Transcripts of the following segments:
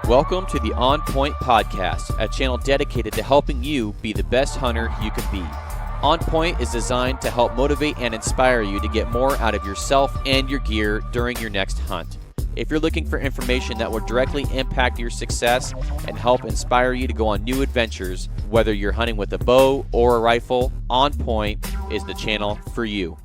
Welcome to the On Point Podcast, a channel dedicated to helping you be the best hunter you can be. On Point is designed to help motivate and inspire you to get more out of yourself and your gear during your next hunt. If you're looking for information that will directly impact your success and help inspire you to go on new adventures, whether you're hunting with a bow or a rifle, On Point is the channel for you.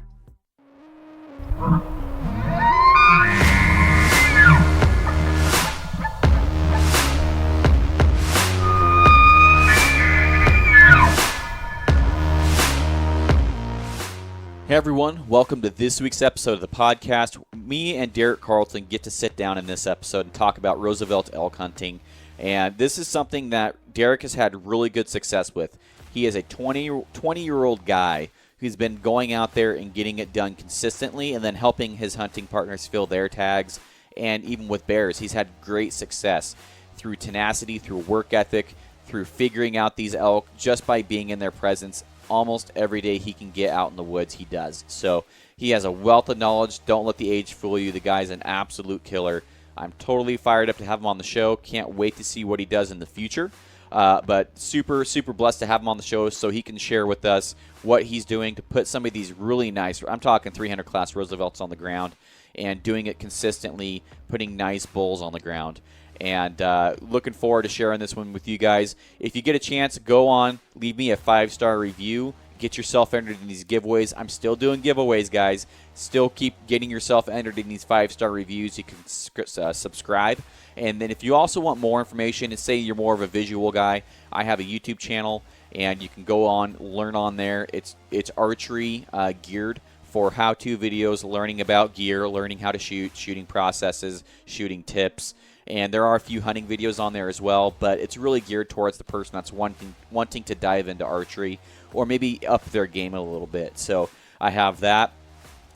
Hey everyone, welcome to this week's episode of the podcast. Me and Derek Carlton get to sit down in this episode and talk about Roosevelt elk hunting. And this is something that Derek has had really good success with. He is a 20-year-old guy who's been going out there and getting it done consistently and then helping his hunting partners fill their tags. And even with bears, he's had great success through tenacity, through work ethic, through figuring out these elk just by being in their presence. Almost every day he can get out in the woods, he does. So he has a wealth of knowledge. Don't let the age fool you. The guy's an absolute killer. I'm totally fired up to have him on the show. Can't wait to see what he does in the future. But super blessed to have him on the show so he can share with us what he's doing to put some of these really nice, I'm talking 300 class Roosevelts on the ground, and doing it consistently, putting nice bulls on the ground. And looking forward to sharing this one with you guys. If you get a chance, go on, leave me a 5-star review. Get yourself entered in these giveaways. I'm still doing giveaways, guys. Still keep getting yourself entered in these 5-star reviews. You can subscribe. And then if you also want more information, and say you're more of a visual guy, I have a YouTube channel, and you can go on, learn on there. It's archery geared for how-to videos, learning about gear, learning how to shoot, shooting processes, shooting tips. And there are a few hunting videos on there as well, but it's really geared towards the person that's wanting to dive into archery or maybe up their game a little bit. So I have that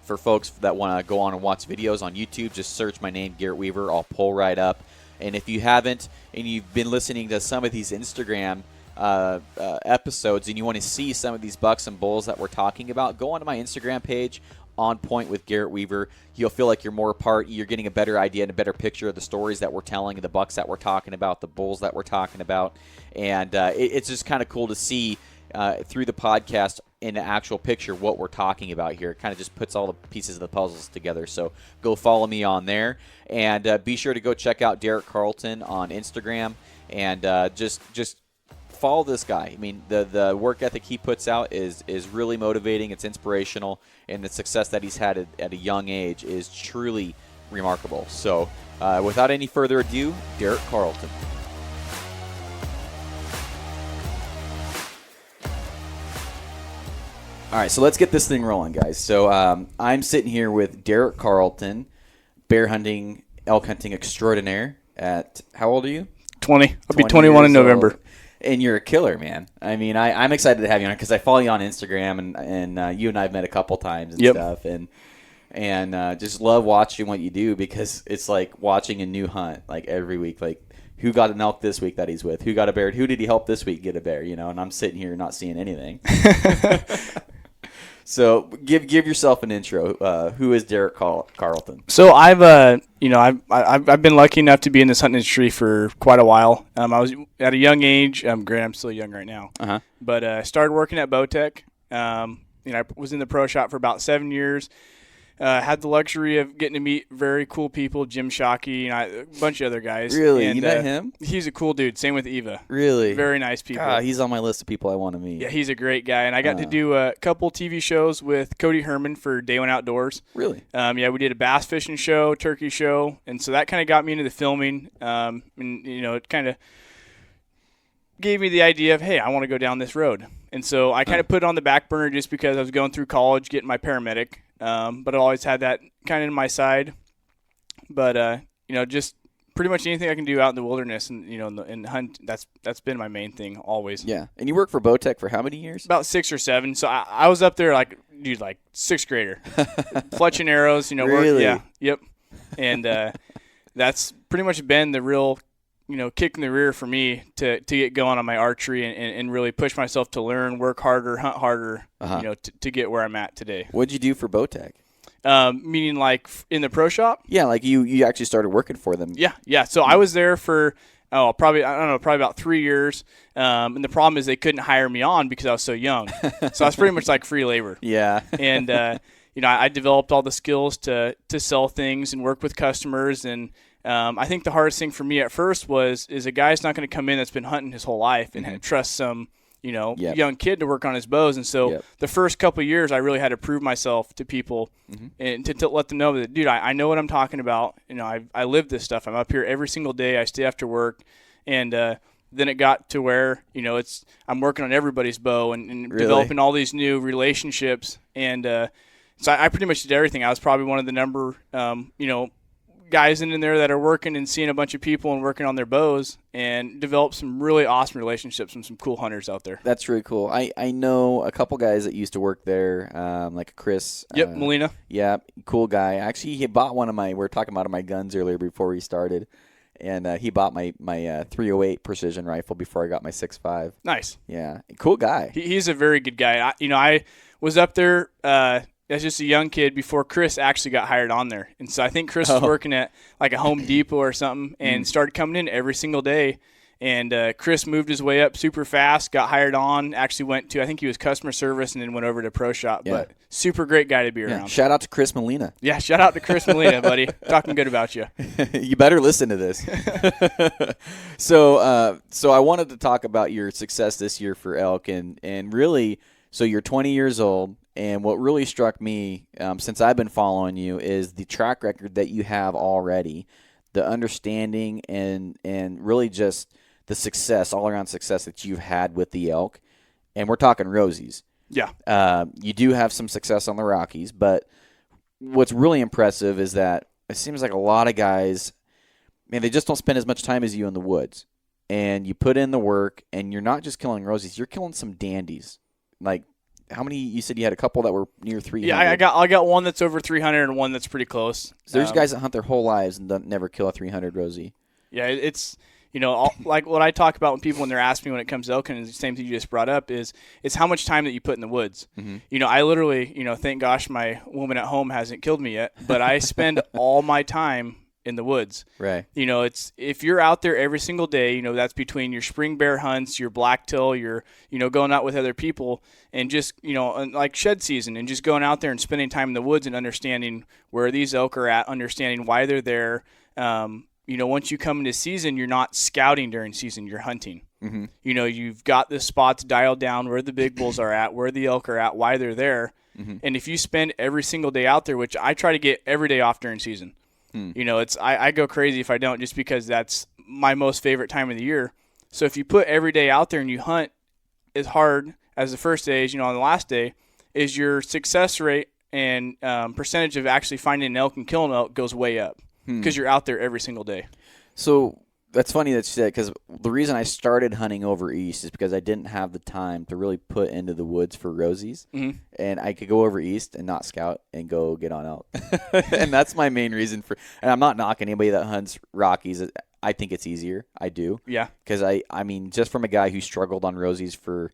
for folks that want to go on and watch videos on YouTube. Just search my name, Garrett Weaver. I'll pull right up. And if you haven't and you've been listening to some of these Instagram episodes and you want to see some of these bucks and bulls that we're talking about, go onto my Instagram page, On Point with Garrett Weaver. You'll feel like you're more a part. You're getting a better idea and a better picture of the stories that we're telling, the bucks that we're talking about, the bulls that we're talking about. And it's just kind of cool to see through the podcast in an actual picture what we're talking about here. It kind of just puts all the pieces of the puzzles together. So go follow me on there. And be sure to go check out Derek Carlton on Instagram. And just follow this guy. I mean, the work ethic he puts out is really motivating. It's inspirational, and the success that he's had at a young age is truly remarkable. So without any further ado, Derek Carlton. All right, so let's get this thing rolling, guys. So I'm sitting here with Derek Carlton, bear hunting, elk hunting extraordinaire at, how old are you? 20. I'll be 21 in November. Old. And you're a killer, man. I mean, I'm excited to have you on because I follow you on Instagram, and you and I have met a couple times and stuff, and just love watching what you do because it's like watching a new hunt like every week. Like, who got an elk this week that he's with? Who got a bear? Who did he help this week get a bear? You know, and I'm sitting here not seeing anything. So give yourself an intro. Who is Derek Carlton? So I've been lucky enough to be in this hunting industry for quite a while. I was at a young age. Granted, I'm still young right now. But I started working at Bowtech. I was in the pro shop for about 7 years. Had the luxury of getting to meet very cool people, Jim Shockey, and a bunch of other guys. Really? And, you met him? He's a cool dude. Same with Eva. Really? Very nice people. He's on my list of people I want to meet. Yeah, he's a great guy. And I got to do a couple TV shows with Cody Herman for Day One Outdoors. Really? We did a bass fishing show, turkey show, and so that kind of got me into the filming. And it kind of gave me the idea of, hey, I want to go down this road. And so I kind of put it on the back burner just because I was going through college, getting my paramedic. But I always had that kind of in my side. But, just pretty much anything I can do out in the wilderness and hunt, that's been my main thing always. Yeah. And you worked for Bowtech for how many years? About 6 or 7. So I was up there like 6th grader. Fletching arrows, Really? Yeah. Yep. And that's pretty much been the real kick in the rear for me to get going on my archery and really push myself to learn, work harder, hunt harder, to get where I'm at today. What'd you do for Bowtech? Meaning like in the pro shop? Yeah, like you actually started working for them. Yeah. So I was there for probably about 3 years. And the problem is they couldn't hire me on because I was so young. So I was pretty much like free labor. Yeah. And I developed all the skills to sell things and work with customers. And I think the hardest thing for me at first is a guy's not going to come in that's been hunting his whole life and trust some young kid to work on his bows. And so the first couple of years, I really had to prove myself to people and to let them know that, dude, I know what I'm talking about. I live this stuff. I'm up here every single day. I stay after work. And then it got to where, I'm working on everybody's bow and Really? developing all these new relationships. And so I pretty much did everything. I was probably one of the number, guys in there that are working and seeing a bunch of people and working on their bows and developed some really awesome relationships with some cool hunters out there. That's really cool. I know a couple guys that used to work there, like Chris. Yep, Molina. Yeah, cool guy. Actually, he bought one of we were talking about my guns earlier before we started, and he bought my 308 precision rifle before I got my 6.5. Nice. Yeah, cool guy. He's a very good guy. I was up there as just a young kid before Chris actually got hired on there. And so I think Chris was working at like a Home Depot or something and started coming in every single day. And Chris moved his way up super fast, got hired on, actually went to, I think he was customer service and then went over to pro shop. Yeah. But super great guy to be around. Shout out to Chris Molina. Yeah, shout out to Chris Molina, buddy. Talking good about you. You better listen to this. So I wanted to talk about your success this year for elk and really, so you're 20 years old. And what really struck me since I've been following you is the track record that you have already, the understanding and really just the success, all-around success that you've had with the elk. And we're talking Rosies. Yeah. You do have some success on the Rockies, but what's really impressive is that it seems like a lot of guys, man, they just don't spend as much time as you in the woods. And you put in the work, and you're not just killing Rosies, you're killing some dandies. Like, how many? You said you had a couple that were near 300. Yeah, I got one that's over 300 and one that's pretty close. So there's guys that hunt their whole lives and don't never kill a 300 Rosie. Yeah, it's like what I talk about when they're asking me when it comes to elk, and the same thing you just brought up is it's how much time that you put in the woods. Mm-hmm. I literally, thank gosh my woman at home hasn't killed me yet, but I spend all my time in the woods. Right. It's if you're out there every single day, that's between your spring bear hunts, your blacktail, your going out with other people and just, like shed season and just going out there and spending time in the woods and understanding where these elk are at, understanding why they're there. Once you come into season, you're not scouting during season, you're hunting. Mm-hmm. You've got the spots dialed down where the big bulls are at, where the elk are at, why they're there. Mm-hmm. And if you spend every single day out there, which I try to get every day off during season, I go crazy if I don't, just because that's my most favorite time of the year. So if you put every day out there and you hunt as hard as the first day is, on the last day, is your success rate and percentage of actually finding an elk and killing an elk goes way up because you're out there every single day. So that's funny that you said, because the reason I started hunting over east is because I didn't have the time to really put into the woods for Rosies. Mm-hmm. And I could go over east and not scout and go get on elk. And that's my main reason for – and I'm not knocking anybody that hunts Rockies. I think it's easier. I do. Yeah. Because, I mean, just from a guy who struggled on Rosies for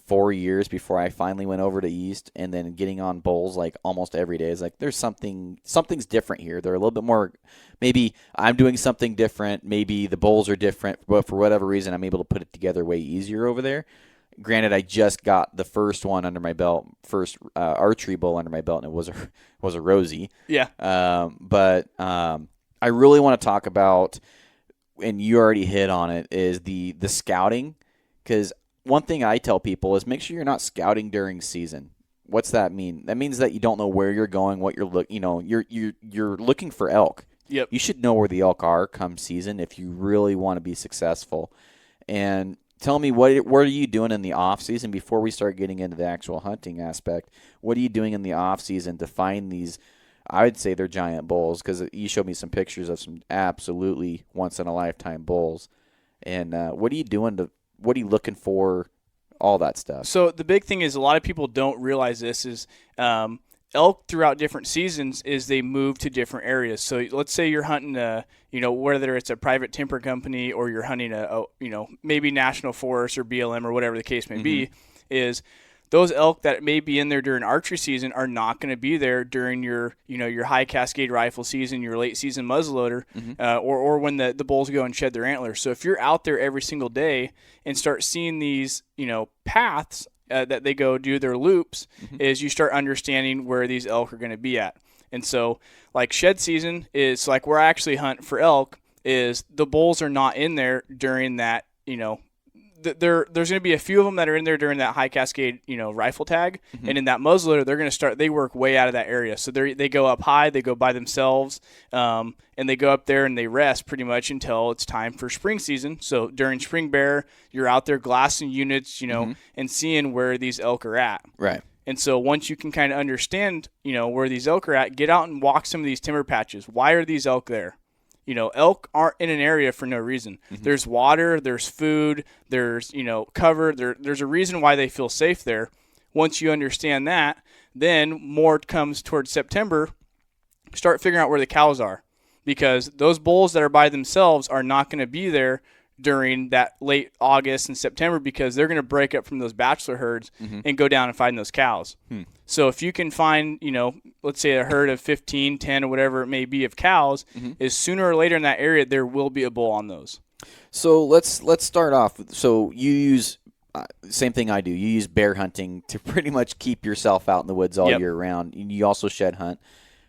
4 years before I finally went over to east, and then getting on bulls like almost every day is like there's something's different here. They're a little bit more – maybe I'm doing something different. Maybe the bulls are different, but for whatever reason I'm able to put it together way easier over there. Granted, I just got the first one under my belt, first archery bull under my belt, and it was a Rosie. Yeah. But I really want to talk about, and you already hit on it, is the scouting, because one thing I tell people is make sure you're not scouting during season. What's that mean? That means that you don't know where you're going, what you're you're looking for elk. Yep. You should know where the elk are come season if you really want to be successful. And tell me, what are you doing in the off season before we start getting into the actual hunting aspect? What are you doing in the off season to find these? I would say they're giant bulls, because you showed me some pictures of some absolutely once in a lifetime bulls. And what are you doing what are you looking for? All that stuff. So the big thing is a lot of people don't realize this is elk throughout different seasons is they move to different areas. So let's say you're hunting whether it's a private timber company or you're hunting maybe national forest or BLM or whatever the case may be, is those elk that may be in there during archery season are not going to be there during your, your high cascade rifle season, your late season muzzleloader, or when the bulls go and shed their antlers. So if you're out there every single day and start seeing these, paths that they go do their loops, is you start understanding where these elk are going to be at. And so like shed season is like where I actually hunt for elk is the bulls are not in there during that, there's going to be a few of them that are in there during that high cascade, rifle tag. And in that muzzleloader, they're going to they work way out of that area. So they go up high, they go by themselves, and they go up there and they rest pretty much until it's time for spring season. So during spring bear, you're out there glassing units, and seeing where these elk are at. Right. And so once you can kind of understand, where these elk are at, get out and walk some of these timber patches. Why are these elk there? Elk aren't in an area for no reason. There's water, there's food, there's, cover. There's a reason why they feel safe there. Once you understand that, then more comes towards September, start figuring out where the cows are. Because those bulls that are by themselves are not going to be there during that late August and September because they're going to break up from those bachelor herds and go down and find those cows. So if you can find, let's say a herd of 15, 10, or whatever it may be of cows, is sooner or later in that area, there will be a bull on those. So let's start off. So you use same thing I do. You use bear hunting to pretty much keep yourself out in the woods all year round. You also shed hunt,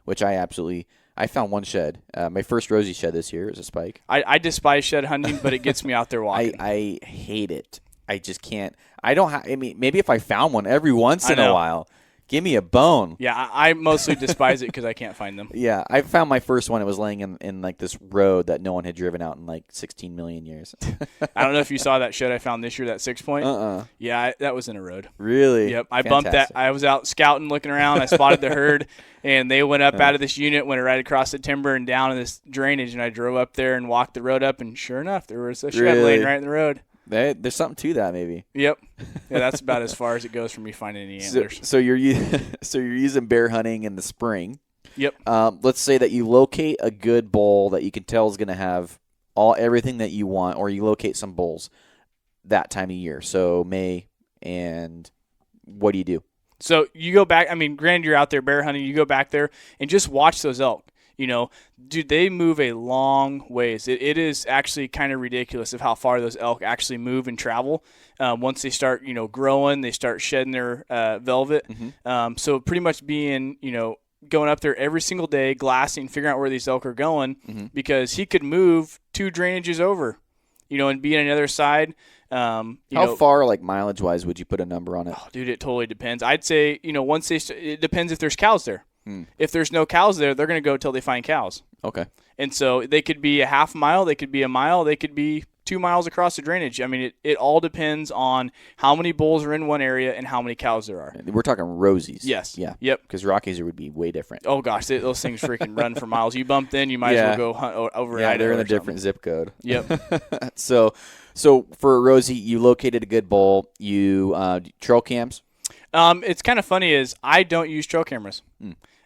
which I found one shed. My first rosy shed this year is a spike. I despise shed hunting, but it gets me out there walking. I hate it. I just can't. Maybe if I found one every once in a while, give me a bone. Yeah, I mostly despise it because I can't find them. Yeah, I found my first one. It was laying in like this road that no one had driven out in like 16 million years. I don't know if you saw that shed I found this year, that 6-point. Yeah, that was in a road. Really? Yep. I bumped that. I was out scouting, looking around. I spotted the herd, and they went up out of this unit, went right across the timber and down in this drainage, and I drove up there and walked the road up, and sure enough, there was a shed laying right in the road. There's something to that, maybe. Yep. Yeah, that's about as far as it goes for me finding any antlers. So you're using bear hunting in the spring. Yep. Let's say that you locate a good bull that you can tell is going to have everything that you want, or you locate some bulls that time of year. So May, and what do you do? So you go back. I mean, granted, you're out there bear hunting. You go back there and just watch those elk. Dude, they move a long ways. It is actually kind of ridiculous of how far those elk actually move and travel. Once they start, growing, they start shedding their velvet. So pretty much being, going up there every single day, glassing, figuring out where these elk are going, because he could move 2 drainages over, and be on the other side. How far, like mileage-wise, would you put a number on it? Oh, dude, it totally depends. I'd say, once it depends if there's cows there. If there's no cows there, they're going to go till they find cows. Okay. And so they could be a half mile, they could be a mile, they could be 2 miles across the drainage. I mean, it all depends on how many bulls are in one area and how many cows there are. We're talking rosies. Yes. Yeah. Yep. Because Rockies would be way different. Oh, gosh. Those things freaking run for miles. You bump in, you might as well go hunt over Yeah, Idaho they're in a something. different zip code. Yep. So for a rosie, you located a good bull. You trail cams? It's kind of funny is I don't use trail cameras.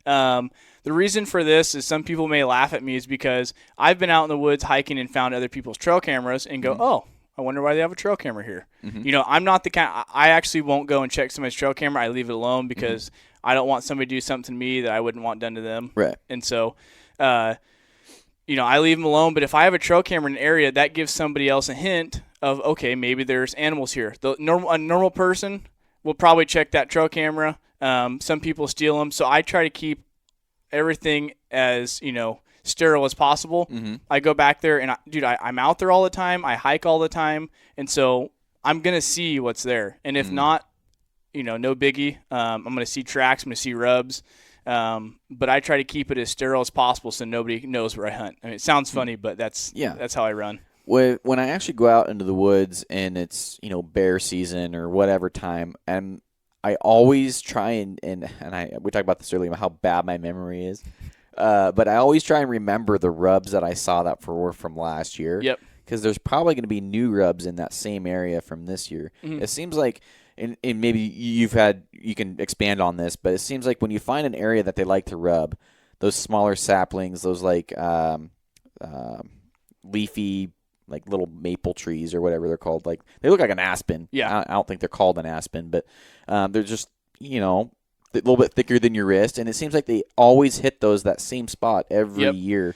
The reason for this is some people may laugh at me is because I've been out in the woods hiking and found other people's trail cameras and go, oh, I wonder why they have a trail camera here. I'm not the kind – I actually won't go and check somebody's trail camera. I leave it alone because I don't want somebody to do something to me that I wouldn't want done to them. Right. And so, I leave them alone. But if I have a trail camera in an area, that gives somebody else a hint of, okay, maybe there's animals here. A normal person will probably check that trail camera. Some people steal them. So I try to keep everything as, sterile as possible. I go back there and I'm out there all the time. I hike all the time. And so I'm going to see what's there. And if not, no biggie. I'm going to see tracks. I'm going to see rubs. But I try to keep it as sterile as possible so nobody knows where I hunt. I mean, it sounds funny, but that's how I run. When I actually go out into the woods and it's, bear season or whatever time, and I always try and we talked about this earlier about how bad my memory is. But I always try and remember the rubs that I saw that were from last year. Yep. Because there's probably going to be new rubs in that same area from this year. It seems like, and maybe you can expand on this, but it seems like when you find an area that they like to rub, those smaller saplings, those like leafy like little maple trees or whatever they're called. Like they look like an aspen. Yeah. I don't think they're called an aspen, but they're just, a little bit thicker than your wrist, and it seems like they always hit that same spot every year.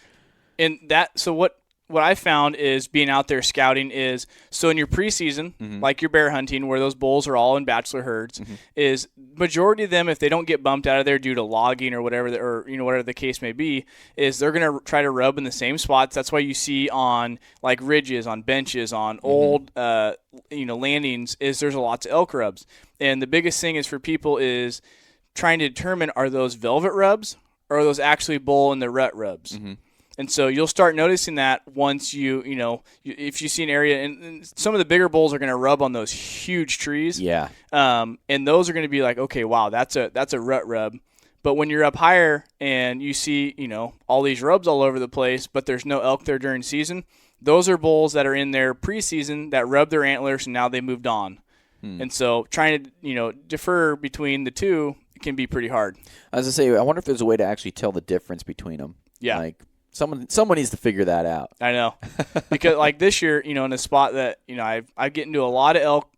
And so what I found is being out there scouting is, so in your preseason, like your bear hunting, where those bulls are all in bachelor herds, is majority of them, if they don't get bumped out of there due to logging or whatever, whatever the case may be, is they're going to try to rub in the same spots. That's why you see on like ridges, on benches, on old, landings, is there's lots of elk rubs. And the biggest thing is for people is trying to determine, are those velvet rubs or are those actually bull in the rut rubs? And so you'll start noticing that once if you see an area, and some of the bigger bulls are going to rub on those huge trees. Yeah. And those are going to be like, okay, wow, that's a rut rub. But when you're up higher and you see, all these rubs all over the place, but there's no elk there during season, those are bulls that are in their preseason that rub their antlers and now they moved on. And so trying to, defer between the two can be pretty hard. As I say, I wonder if there's a way to actually tell the difference between them. Yeah. Like someone needs to figure that out. I know. Because like this year, in a spot that, I get into a lot of elk,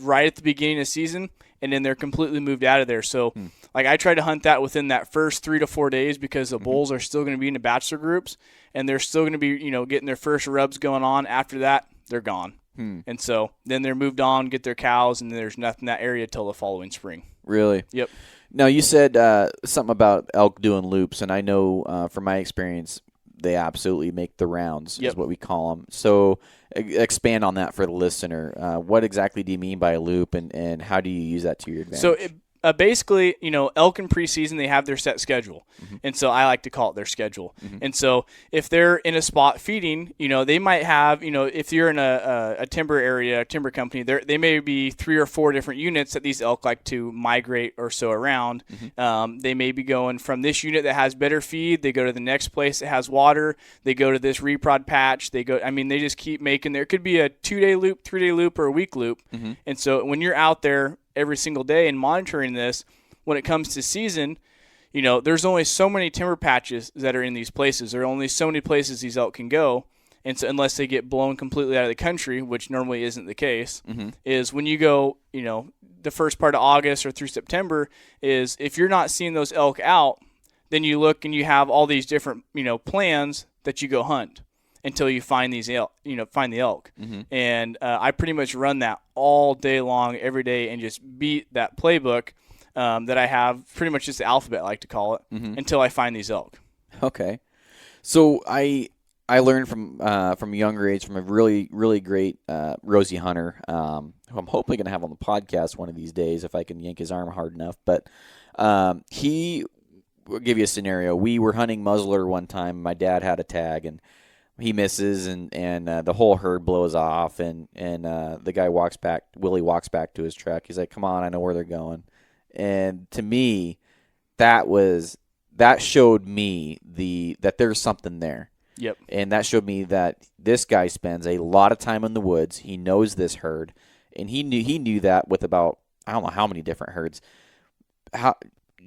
right at the beginning of the season, and then they're completely moved out of there. So like I try to hunt that within that first 3 to 4 days, because the bulls are still going to be in the bachelor groups, and they're still going to be, getting their first rubs going on. After that, they're gone. And so then they're moved on, get their cows, and there's nothing in that area till the following spring. Really? Yep. Now, you said something about elk doing loops, and I know from my experience they absolutely make the rounds, is what we call them. So expand on that for the listener. What exactly do you mean by a loop, and how do you use that to your advantage? So basically, elk in preseason, they have their set schedule. And so I like to call it their schedule. And so if they're in a spot feeding, they might have, if you're in a timber area, a timber company, they may be 3 or 4 different units that these elk like to migrate or so around. They may be going from this unit that has better feed, they go to the next place that has water, they go to this reprod patch, they just keep making, there could be a 2-day loop, 3-day loop, or a week loop. And so when you're out there every single day and monitoring this, when it comes to season, there's only so many timber patches that are in these places. There are only so many places these elk can go. And so unless they get blown completely out of the country, which normally isn't the case, is when you go, the first part of August or through September, is if you're not seeing those elk out, then you look and you have all these different, plans that you go hunt until you find these elk, find the elk. And I pretty much run that all day long, every day, and just beat that playbook that I have, pretty much just the alphabet, I like to call it, until I find these elk. Okay. So I learned from a younger age from a really, really great Rosie hunter, who I'm hopefully going to have on the podcast one of these days if I can yank his arm hard enough. But he will give you a scenario. We were hunting muzzler one time. My dad had a tag, and he misses, and the whole herd blows off, and the guy Willie walks back to his truck. He's like, "Come on, I know where they're going." And to me, that showed me that there's something there. Yep. And that showed me that this guy spends a lot of time in the woods. He knows this herd, and he knew that with about, I don't know how many different herds. How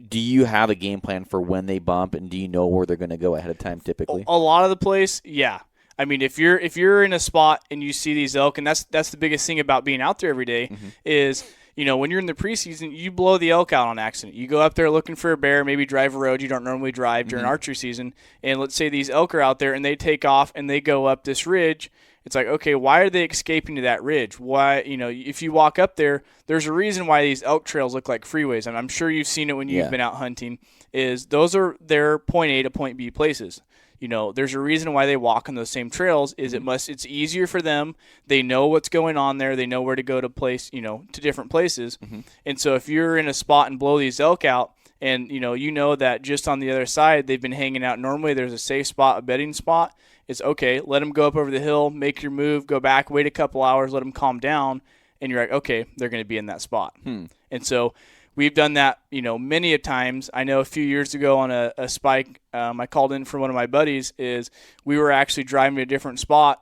do you have a game plan for when they bump, and do you know where they're going to go ahead of time typically? A lot of the place, yeah. I mean, if you're in a spot and you see these elk, and that's the biggest thing about being out there every day is, when you're in the preseason, you blow the elk out on accident. You go up there looking for a bear, maybe drive a road you don't normally drive during archery season, and let's say these elk are out there and they take off and they go up this ridge. It's like, okay, why are they escaping to that ridge? Why, if you walk up there, there's a reason why these elk trails look like freeways. And I'm sure you've seen it when you've been out hunting, is those are their point A to point B places. There's a reason why they walk on those same trails, is it's easier for them. They know what's going on there. They know where to go to to different places. And so if you're in a spot and blow these elk out, and you know that just on the other side they've been hanging out, normally there's a safe spot, a bedding spot. It's okay, let them go up over the hill, make your move, go back, wait a couple hours, let them calm down, and you're like, okay, they're going to be in that spot. And so we've done that, many a times. I know a few years ago on a spike, I called in for one of my buddies, is we were actually driving to a different spot,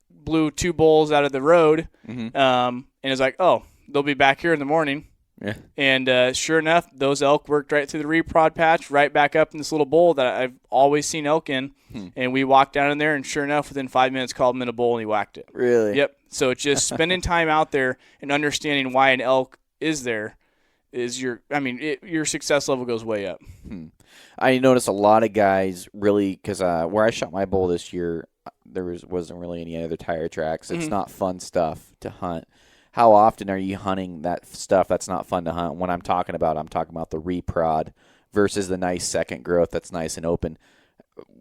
blew 2 bulls out of the road, and it's like, oh, they'll be back here in the morning. Yeah. And sure enough, those elk worked right through the reprod patch, right back up in this little bowl that I've always seen elk in. And we walked down in there, and sure enough, within 5 minutes, called him in a bowl, and he whacked it. Really? Yep. So it's just spending time out there and understanding why an elk is there is your success level goes way up. I noticed a lot of guys really, because where I shot my bull this year, there wasn't really any other tire tracks. It's not fun stuff to hunt. How often are you hunting that stuff that's not fun to hunt? When I'm talking about the reprod versus the nice second growth that's nice and open.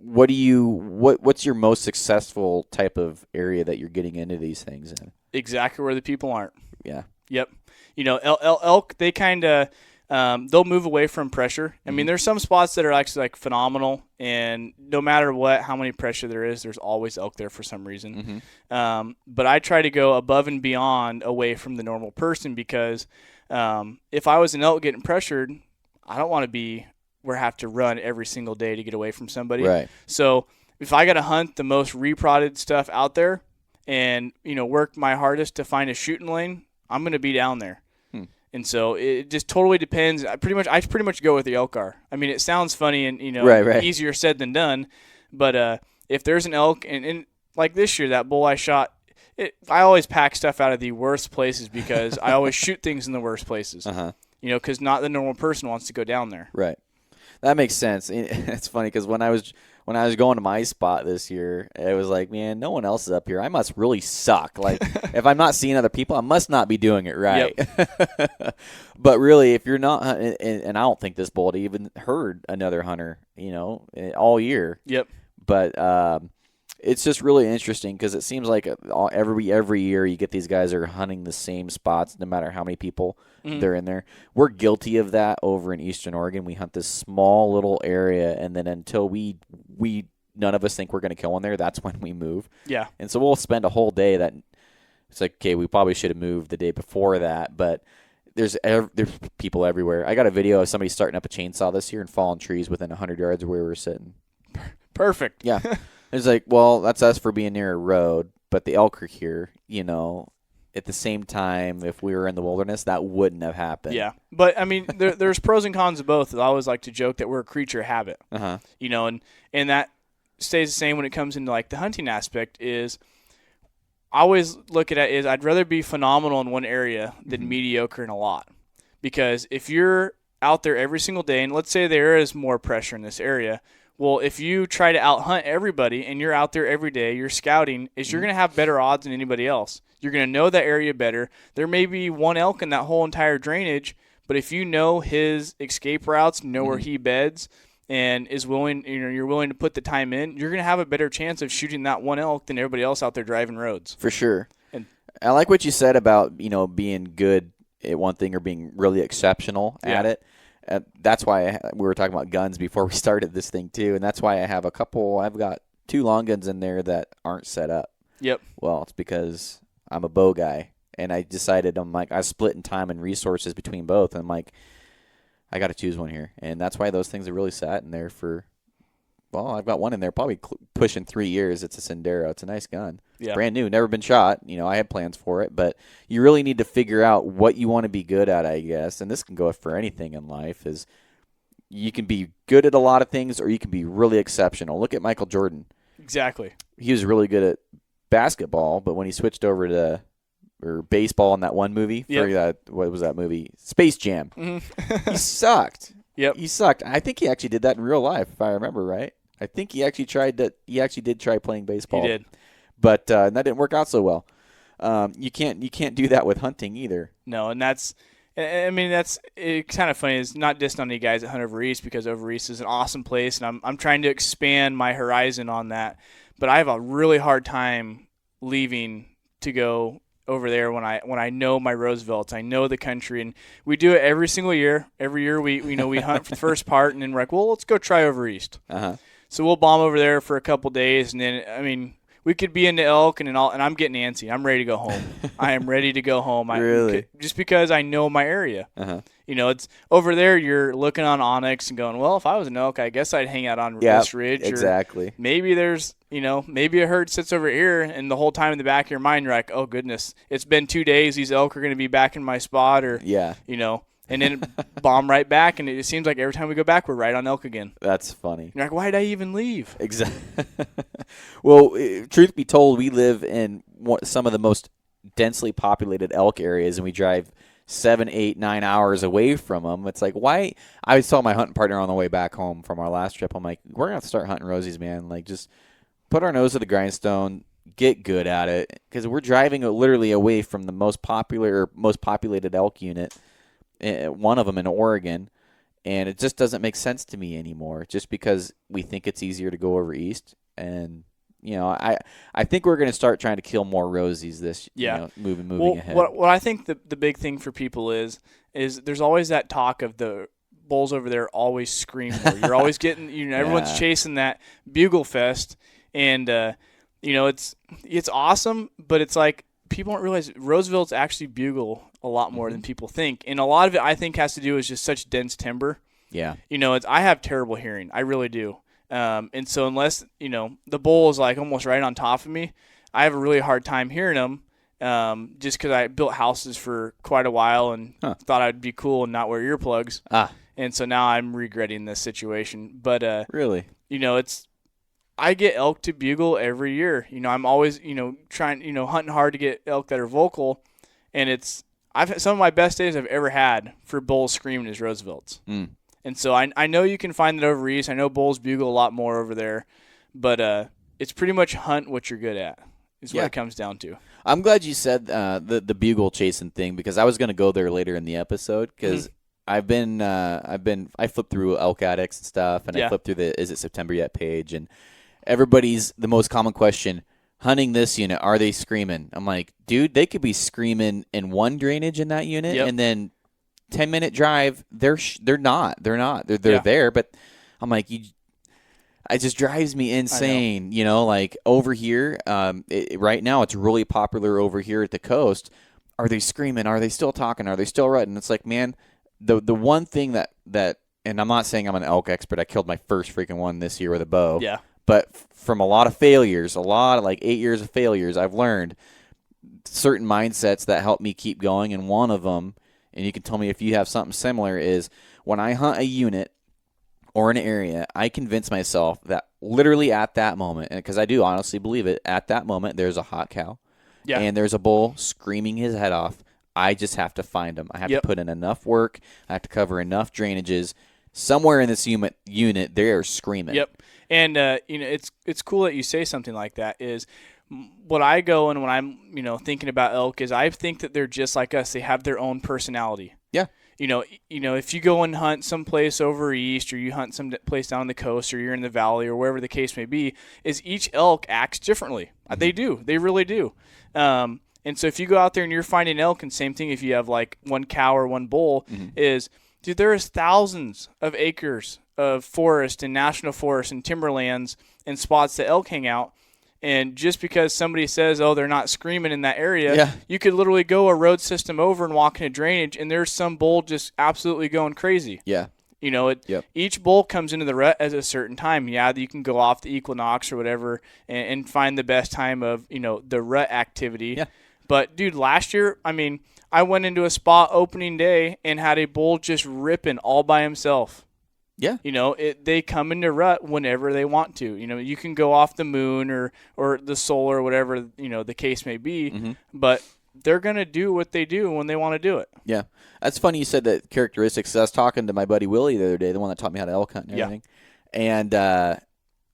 What's your most successful type of area that you're getting into these things in? Exactly where the people aren't. Yeah. Yep. Elk, they kind of they'll move away from pressure. I mean, there's some spots that are actually like phenomenal, and no matter how many pressure there is, there's always elk there for some reason. But I try to go above and beyond away from the normal person because if I was an elk getting pressured, I don't want to be where I have to run every single day to get away from somebody. Right. So if I got to hunt the most reprodded stuff out there and, work my hardest to find a shooting lane, I'm going to be down there. And so it just totally depends. I pretty much go with the elk are. I mean, it sounds funny and, right. easier said than done. But if there's an elk, and like this year, that bull I shot, I always pack stuff out of the worst places because I always shoot things in the worst places. Because not the normal person wants to go down there. Right. That makes sense. It's funny because when I was going to my spot this year, it was like, man, no one else is up here. I must really suck. Like, if I'm not seeing other people, I must not be doing it right. Yep. But really, if you're not, and I don't think this bull even heard another hunter, all year. Yep. But it's just really interesting because it seems like every year you get these guys that are hunting the same spots, no matter how many people they're in there. We're guilty of that over in Eastern Oregon. We hunt this small little area, and then until we none of us think we're going to kill one there, that's when we move. Yeah. And so we'll spend a whole day that it's like, okay, we probably should have moved the day before that, but there's people everywhere. I got a video of somebody starting up a chainsaw this year and falling trees within 100 yards of where we were sitting. Perfect. Yeah. It's like, well, that's us for being near a road, but the elk are here, at the same time, if we were in the wilderness, that wouldn't have happened. Yeah. But, I mean, there's pros and cons of both. I always like to joke that we're a creature of habit. And that stays the same when it comes into, like, the hunting aspect is I always look at it as I'd rather be phenomenal in one area than mediocre in a lot. Because if you're out there every single day, and let's say there is more pressure in this area, well, if you try to out-hunt everybody and you're out there every day, you're scouting, you're going to have better odds than anybody else. You're going to know that area better. There may be one elk in that whole entire drainage, but if you know his escape routes, know where he beds, and is willing, you're willing to put the time in, you're going to have a better chance of shooting that one elk than everybody else out there driving roads. For sure. And I like what you said about, being good at one thing or being really exceptional at it. That's why we were talking about guns before we started this thing too, and that's why I've got 2 long guns in there that aren't set up. Yep. Well, it's because I'm a bow guy, and I decided I split in time and resources between both, and I'm like, I got to choose one here, and that's why those things are really sat in there for. Well, I've got one in there probably pushing 3 years. It's a Sendero. It's a nice gun. Yeah. Brand new, never been shot. I had plans for it, but you really need to figure out what you want to be good at, I guess. And this can go for anything in life. Is you can be good at a lot of things, or you can be really exceptional. Look at Michael Jordan. Exactly. He was really good at basketball, but when he switched over to baseball in that one movie, what was that movie? Space Jam. He sucked. Yep. He sucked. I think he actually did that in real life, if I remember right. I think he actually tried that. He actually did try playing baseball. He did, but that didn't work out so well. You can't do that with hunting either. No, and that's kind of funny. It's not dissing on any guys that hunt over east because over east is an awesome place, and I'm trying to expand my horizon on that. But I have a really hard time leaving to go over there when I know my Roosevelts, I know the country, and we do it every single year. Every year we hunt for the first part, and then we're like, well, let's go try over east. So we'll bomb over there for a couple days, and then we could be into elk and I'm getting antsy. I'm ready to go home. I am ready to go home. Really? Just because I know my area. It's over there. You're looking on Onyx and going, well, if I was an elk, I guess I'd hang out on Yeah, this ridge. exactly. Or maybe there's, maybe a herd sits over here, and the whole time in the back of your mind, you're like, oh goodness, it's been 2 days. These elk are going to be back in my spot, or and then bomb right back, and it seems like every time we go back, we're right on elk again. That's funny. You're like, why did I even leave? Exactly. Well, truth be told, we live in some of the most densely populated elk areas, and we drive 7, 8, 9 hours away from them. It's like, why? I was telling my hunting partner on the way back home from our last trip, I'm like, we're going to have to start hunting rosies, man. Like, just put our nose to the grindstone, get good at it, because we're driving literally away from the most populated elk unit, one of them in Oregon, and it just doesn't make sense to me anymore, just because we think it's easier to go over east. And I think we're going to start trying to kill more rosies moving ahead. What I think the big thing for people is there's always that talk of the bulls over there always scream more. You're always getting, everyone's chasing that bugle fest, and it's awesome, but it's like people don't realize Roosevelt's actually bugle a lot more than people think, and a lot of it I think has to do with just such dense timber. Yeah, I have terrible hearing, I really do. And so unless, the bull is like almost right on top of me, I have a really hard time hearing them, just because I built houses for quite a while and thought I'd be cool and not wear earplugs. And so now I'm regretting this situation. But really, I get elk to bugle every year. I'm always, trying, hunting hard to get elk that are vocal. And some of my best days I've ever had for bulls screaming is Roosevelt's. And so I know you can find that over east. I know bulls bugle a lot more over there, but it's pretty much hunt what you're good at is what it comes down to. I'm glad you said the bugle chasing thing, because I was going to go there later in the episode, because I flipped through Elk Addicts and stuff, and I flipped through the Is It September Yet page, and the most common question, hunting this unit, are they screaming? I'm like, dude, they could be screaming in one drainage in that unit, and then 10-minute drive, they're not. They're there, but I'm like, it just drives me insane. Like over here, right now it's really popular over here at the coast. Are they screaming? Are they still talking? Are they still rutting? It's like, man, the one thing that, and I'm not saying I'm an elk expert. I killed my first freaking one this year with a bow. Yeah. But from a lot of failures, like 8 years of failures, I've learned certain mindsets that help me keep going, and one of them, and you can tell me if you have something similar, is when I hunt a unit or an area, I convince myself that literally at that moment, and because I do honestly believe it, at that moment there's a hot cow and there's a bull screaming his head off. I just have to find them. I have to put in enough work. I have to cover enough drainages. Somewhere in this unit, they are screaming. Yep. And, it's cool that you say something like that. Is what I go and when I'm, thinking about elk is I think that they're just like us. They have their own personality. Yeah. If you go and hunt someplace over east, or you hunt some place down the coast, or you're in the valley, or wherever the case may be, is each elk acts differently. They do. They really do. And so if you go out there and you're finding elk, and same thing if you have like one cow or one bull, dude, there is thousands of acres of forest and national forest and timberlands and spots that elk hang out. And just because somebody says, oh, they're not screaming in that area, you could literally go a road system over and walk in a drainage, and there's some bull just absolutely going crazy. Yeah. Each bull comes into the rut at a certain time. Yeah, you can go off the equinox or whatever and find the best time of, the rut activity. Yeah. But, dude, last year, I went into a spot opening day and had a bull just ripping all by himself. Yeah. They come into rut whenever they want to. You can go off the moon or the solar or whatever, the case may be, but they're going to do what they do when they want to do it. Yeah. That's funny you said that characteristics. I was talking to my buddy Willie the other day, the one that taught me how to elk hunt and everything. And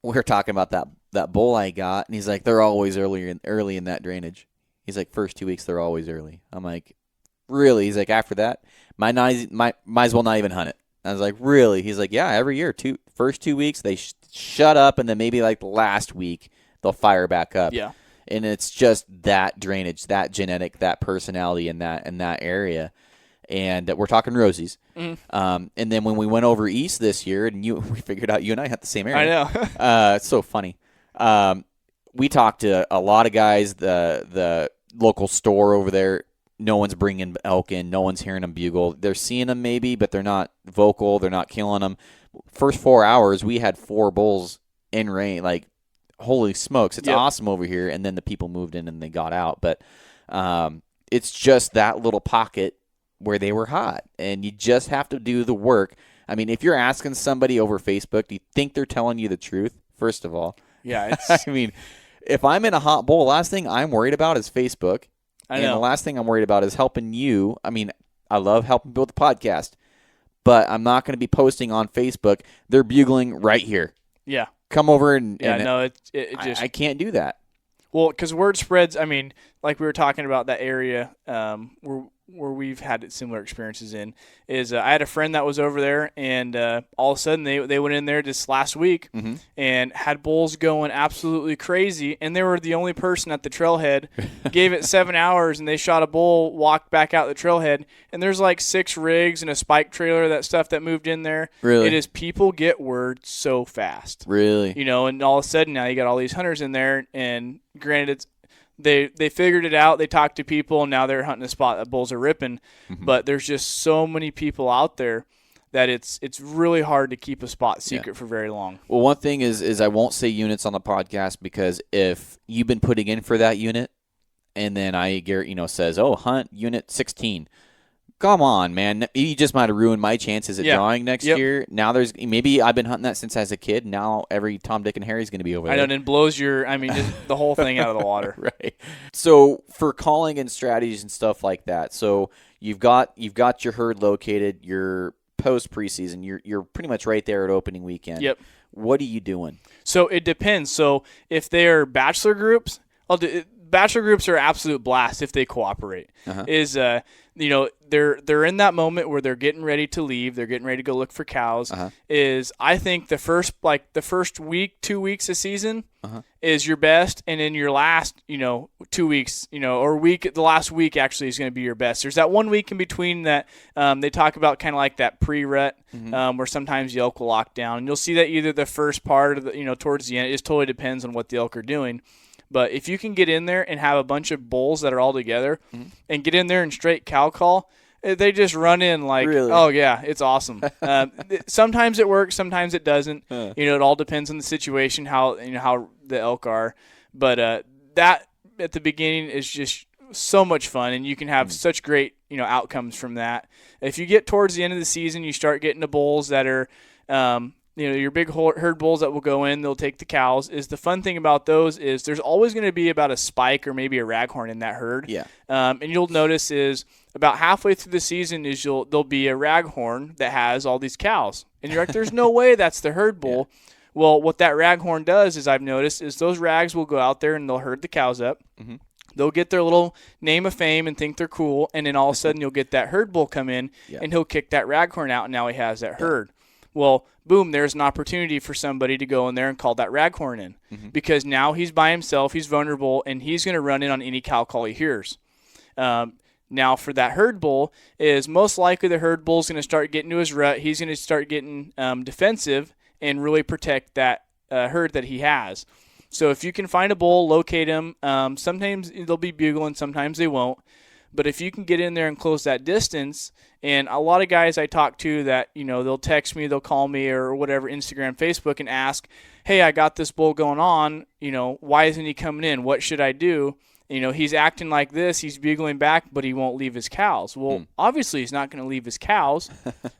we were talking about that bull I got, and he's like, they're always early in that drainage. He's like, first 2 weeks, they're always early. I'm like, really? He's like, after that, might as well not even hunt it. I was like, really? He's like, yeah, every year, first 2 weeks, they shut up, and then maybe like the last week, they'll fire back up. Yeah. And it's just that drainage, that genetic, that personality in that area. And we're talking rosies. And then when we went over east this year, and we figured out you and I had the same area. I know. It's so funny. We talked to a lot of guys, the local store over there. no one's bringing elk in. No one's hearing them bugle. They're seeing them maybe, but they're not vocal. They're not killing them. First 4 hours, we had 4 bulls in range. Like, holy smokes, it's awesome over here. And then the people moved in and they got out. But it's just that little pocket where they were hot. And you just have to do the work. I mean, if you're asking somebody over Facebook, do you think they're telling you the truth, first of all? Yeah. It's, I mean, if I'm in a hot bowl, last thing I'm worried about is Facebook. I know. And the last thing I'm worried about is helping you. I mean, I love helping build the podcast, but I'm not going to be posting on Facebook. They're bugling right here. Yeah. Come over and no, it just I can't do that. Well, because word spreads. I mean, like we were talking about that area where we've had similar experiences in is I had a friend that was over there, and all of a sudden they went in there just last week and had bulls going absolutely crazy, and they were the only person at the trailhead. Gave it 7 hours, and they shot a bull, walked back out the trailhead, and there's like 6 rigs and a spike trailer, that stuff that moved in there. Really? It is people get word so fast. Really? You know, and all of a sudden now you got all these hunters in there, and granted it's They figured it out. They talked to people, and now they're hunting a spot that bulls are ripping. But there's just so many people out there that it's really hard to keep a spot secret for very long. Well, one thing is I won't say units on the podcast, because if you've been putting in for that unit, and then Garrett says, "Oh, hunt unit 16." Come on, man. You just might have ruined my chances at drawing next year. Now maybe I've been hunting that since I was a kid. Now every Tom, Dick, and Harry's going to be over there. I know, and it blows just the whole thing out of the water. Right. So for calling and strategies and stuff like that, so you've got your herd located, you're post preseason, you're pretty much right there at opening weekend. Yep. What are you doing? So it depends. So if they're bachelor groups, bachelor groups are absolute blast if they cooperate. They're in that moment where they're getting ready to leave, they're getting ready to go look for cows. I think the first week, 2 weeks of season is your best, and in your last 2 weeks, or week, the last week actually is going to be your best. There's that 1 week in between that they talk about, kind of like that pre-rut, where sometimes the elk will lock down, and you'll see that either the first part of the towards the end. It just totally depends on what the elk are doing. But if you can get in there and have a bunch of bulls that are all together and get in there and straight cow call, they just run in like, oh, yeah, it's awesome. Sometimes it works, sometimes it doesn't. It all depends on the situation, how the elk are. But that at the beginning is just so much fun, and you can have such great outcomes from that. If you get towards the end of the season, you start getting the bulls that are your big herd bulls that will go in, they'll take the cows. The fun thing about those is there's always going to be about a spike or maybe a raghorn in that herd. Yeah. And you'll notice is about halfway through the season there'll be a raghorn that has all these cows. And you're like, there's no way that's the herd bull. Yeah. Well, what that raghorn does is I've noticed is those rags will go out there and they'll herd the cows up. They'll get their little name of fame and think they're cool. And then all of a sudden you'll get that herd bull come in and he'll kick that raghorn out, and now he has that herd. Well, boom, there's an opportunity for somebody to go in there and call that raghorn in because now he's by himself, he's vulnerable, and he's going to run in on any cow call he hears. Now, for that herd bull, is most likely the herd bull is going to start getting to his rut. He's going to start getting defensive and really protect that herd that he has. So if you can find a bull, locate him. Sometimes they'll be bugling, sometimes they won't. But if you can get in there and close that distance, and a lot of guys I talk to that, they'll text me, they'll call me or whatever, Instagram, Facebook, and ask, hey, I got this bull going on, why isn't he coming in? What should I do? He's acting like this, he's bugling back, but he won't leave his cows. Well, obviously he's not going to leave his cows.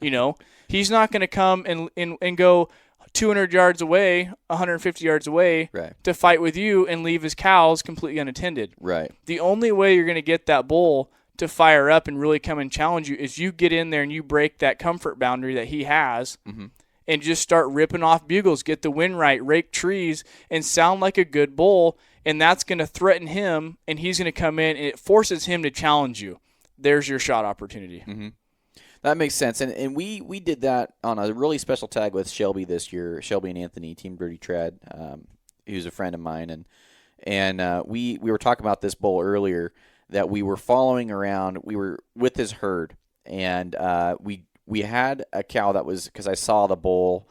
He's not going to come and go 200 yards away, 150 yards away to fight with you and leave his cows completely unattended. Right. The only way you're going to get that bull to fire up and really come and challenge you is you get in there and you break that comfort boundary that he has and just start ripping off bugles, get the wind right, rake trees, and sound like a good bull, and that's going to threaten him, and he's going to come in, and it forces him to challenge you. There's your shot opportunity. That makes sense. And we did that on a really special tag with Shelby this year, Shelby and Anthony, Team Dirty Trad, who's a friend of mine. And we were talking about this bull earlier that we were following around. We were with his herd, and we had a cow that was, because I saw the bull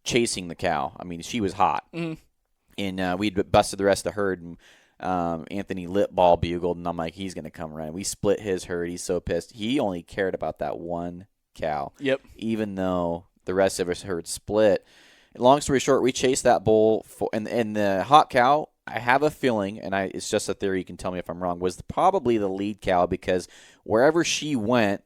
chasing the cow. I mean, she was hot. And we'd busted the rest of the herd, and Anthony Litball bugled, and I'm like, he's going to come run. We split his herd. He's so pissed. He only cared about that one cow. Yep. Even though the rest of his herd split. Long story short, we chased that bull, and the hot cow, I have a feeling, and it's just a theory, you can tell me if I'm wrong, was probably the lead cow, because wherever she went,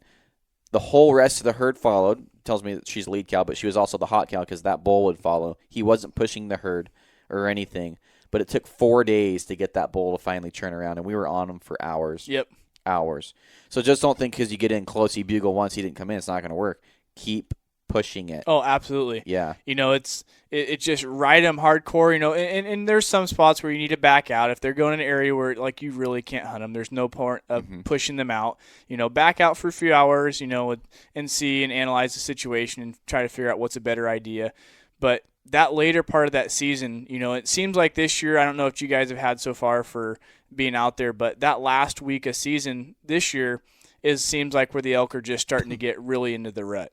the whole rest of the herd followed. Tells me that she's the lead cow, but she was also the hot cow because that bull would follow. He wasn't pushing the herd or anything, but it took 4 days to get that bull to finally turn around, and we were on him for hours. Yep. Hours. So just don't think because you get in close, you bugle once, he didn't come in, it's not going to work. Keep pushing it. Oh, absolutely. Yeah. It's just ride them hardcore, and there's some spots where you need to back out. If they're going in an area where, like, you really can't hunt them, there's no point of pushing them out. Back out for a few hours, and see and analyze the situation and try to figure out what's a better idea. But that later part of that season, it seems like this year, I don't know if you guys have had so far for being out there, but that last week of season this year seems like where the elk are just starting to get really into the rut.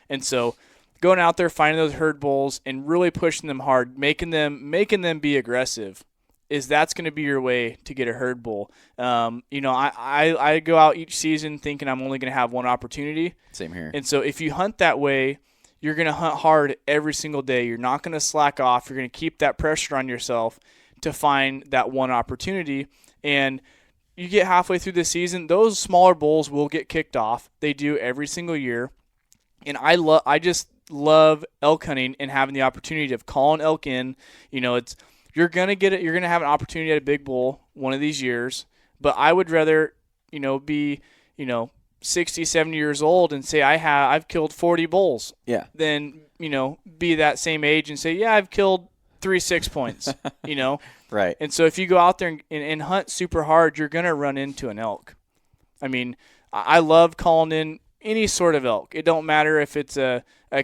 And so going out there, finding those herd bulls and really pushing them hard, making them be aggressive, that's going to be your way to get a herd bull. I go out each season thinking I'm only going to have one opportunity. Same here. And so if you hunt that way, you're going to hunt hard every single day. You're not going to slack off. You're going to keep that pressure on yourself to find that one opportunity. And you get halfway through the season, those smaller bulls will get kicked off. They do every single year. And I just love elk hunting and having the opportunity of calling elk in. You're gonna get it. You're gonna have an opportunity at a big bull one of these years. But I would rather, be, 60, 70 years old and say I've killed 40 bulls. Yeah. Than be that same age and say, yeah, I've killed 3 6 points. Right. And so if you go out there and hunt super hard, you're gonna run into an elk. I mean, I love calling in any sort of elk. It don't matter if it's a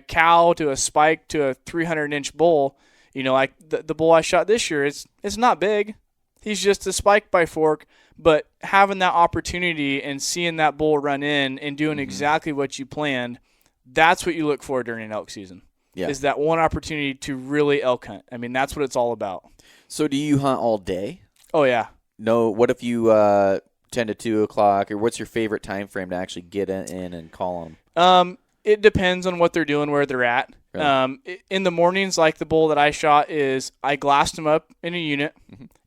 cow to a spike to a 300-inch bull. Like the bull I shot this year, it's not big. He's just a spike by fork. But having that opportunity and seeing that bull run in and doing exactly what you planned, that's what you look for during an elk season. Yeah. Is that one opportunity to really elk hunt. I mean, that's what it's all about. So do you hunt all day? Oh, yeah. No. What if you 10 to 2 o'clock, or what's your favorite time frame to actually get in and call them? It depends on what they're doing, where they're at. Really? In the mornings, like the bull that I shot, I glassed them up in a unit,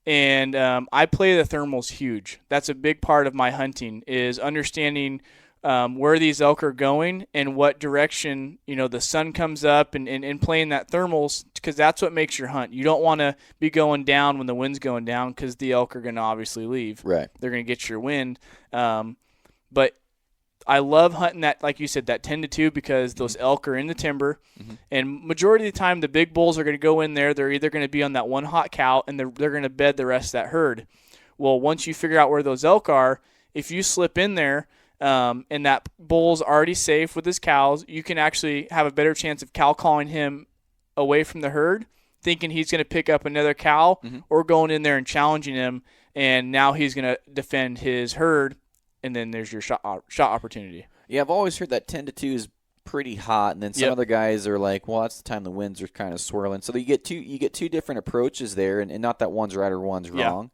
and I play the thermals huge. That's a big part of my hunting, is understanding where these elk are going and what direction the sun comes up, and playing that thermals, because that's what makes your hunt. You don't want to be going down when the wind's going down, because the elk are going to obviously leave. Right. They're going to get your wind. But I love hunting that, like you said, that 10 to 2, because those elk are in the timber, and majority of the time the big bulls are going to go in there. They're either going to be on that one hot cow, and they're going to bed the rest of that herd. Well, once you figure out where those elk are, if you slip in there, and that bull's already safe with his cows, you can actually have a better chance of cow calling him away from the herd, thinking he's going to pick up another cow, or going in there and challenging him, and now he's going to defend his herd, and then there's your shot opportunity. Yeah, I've always heard that 10 to 2 is pretty hot, and then some other guys are like, well, that's the time the winds are kind of swirling. So you get two different approaches there, and not that one's right or one's wrong.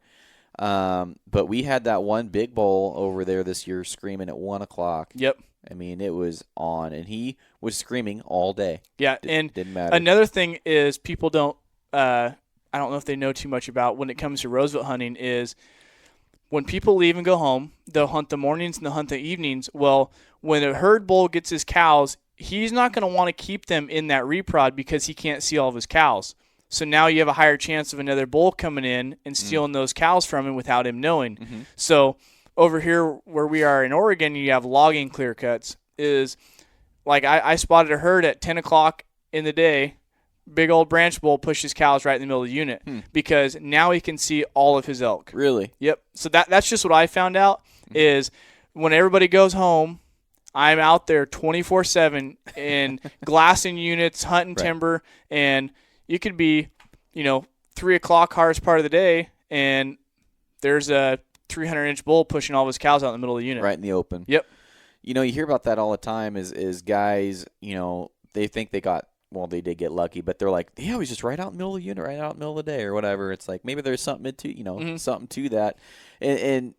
But we had that one big bull over there this year screaming at 1 o'clock. Yep. I mean, it was on, and he was screaming all day. Yeah, didn't matter. Another thing is people don't I don't know if they know too much about when it comes to Roosevelt hunting, is when people leave and go home, they'll hunt the mornings and they'll hunt the evenings. Well, when a herd bull gets his cows, he's not going to want to keep them in that reprod because he can't see all of his cows. So now you have a higher chance of another bull coming in and stealing those cows from him without him knowing. So over here where we are in Oregon, you have logging clear cuts. Is like I spotted a herd at 10 o'clock in the day. Big old branch bull pushes cows right in the middle of the unit because now he can see all of his elk. Really? Yep. So that's just what I found out, is when everybody goes home, I'm out there 24/7 in glassing units, hunting timber, and you could be, 3 o'clock hardest part of the day, and there's a 300-inch bull pushing all of his cows out in the middle of the unit. Right in the open. Yep. You hear about that all the time is guys, they think they got well, they did get lucky, but they're like, yeah, he was just right out in the middle of the unit, right out in the middle of the day or whatever. It's like maybe there's something to, something to that. And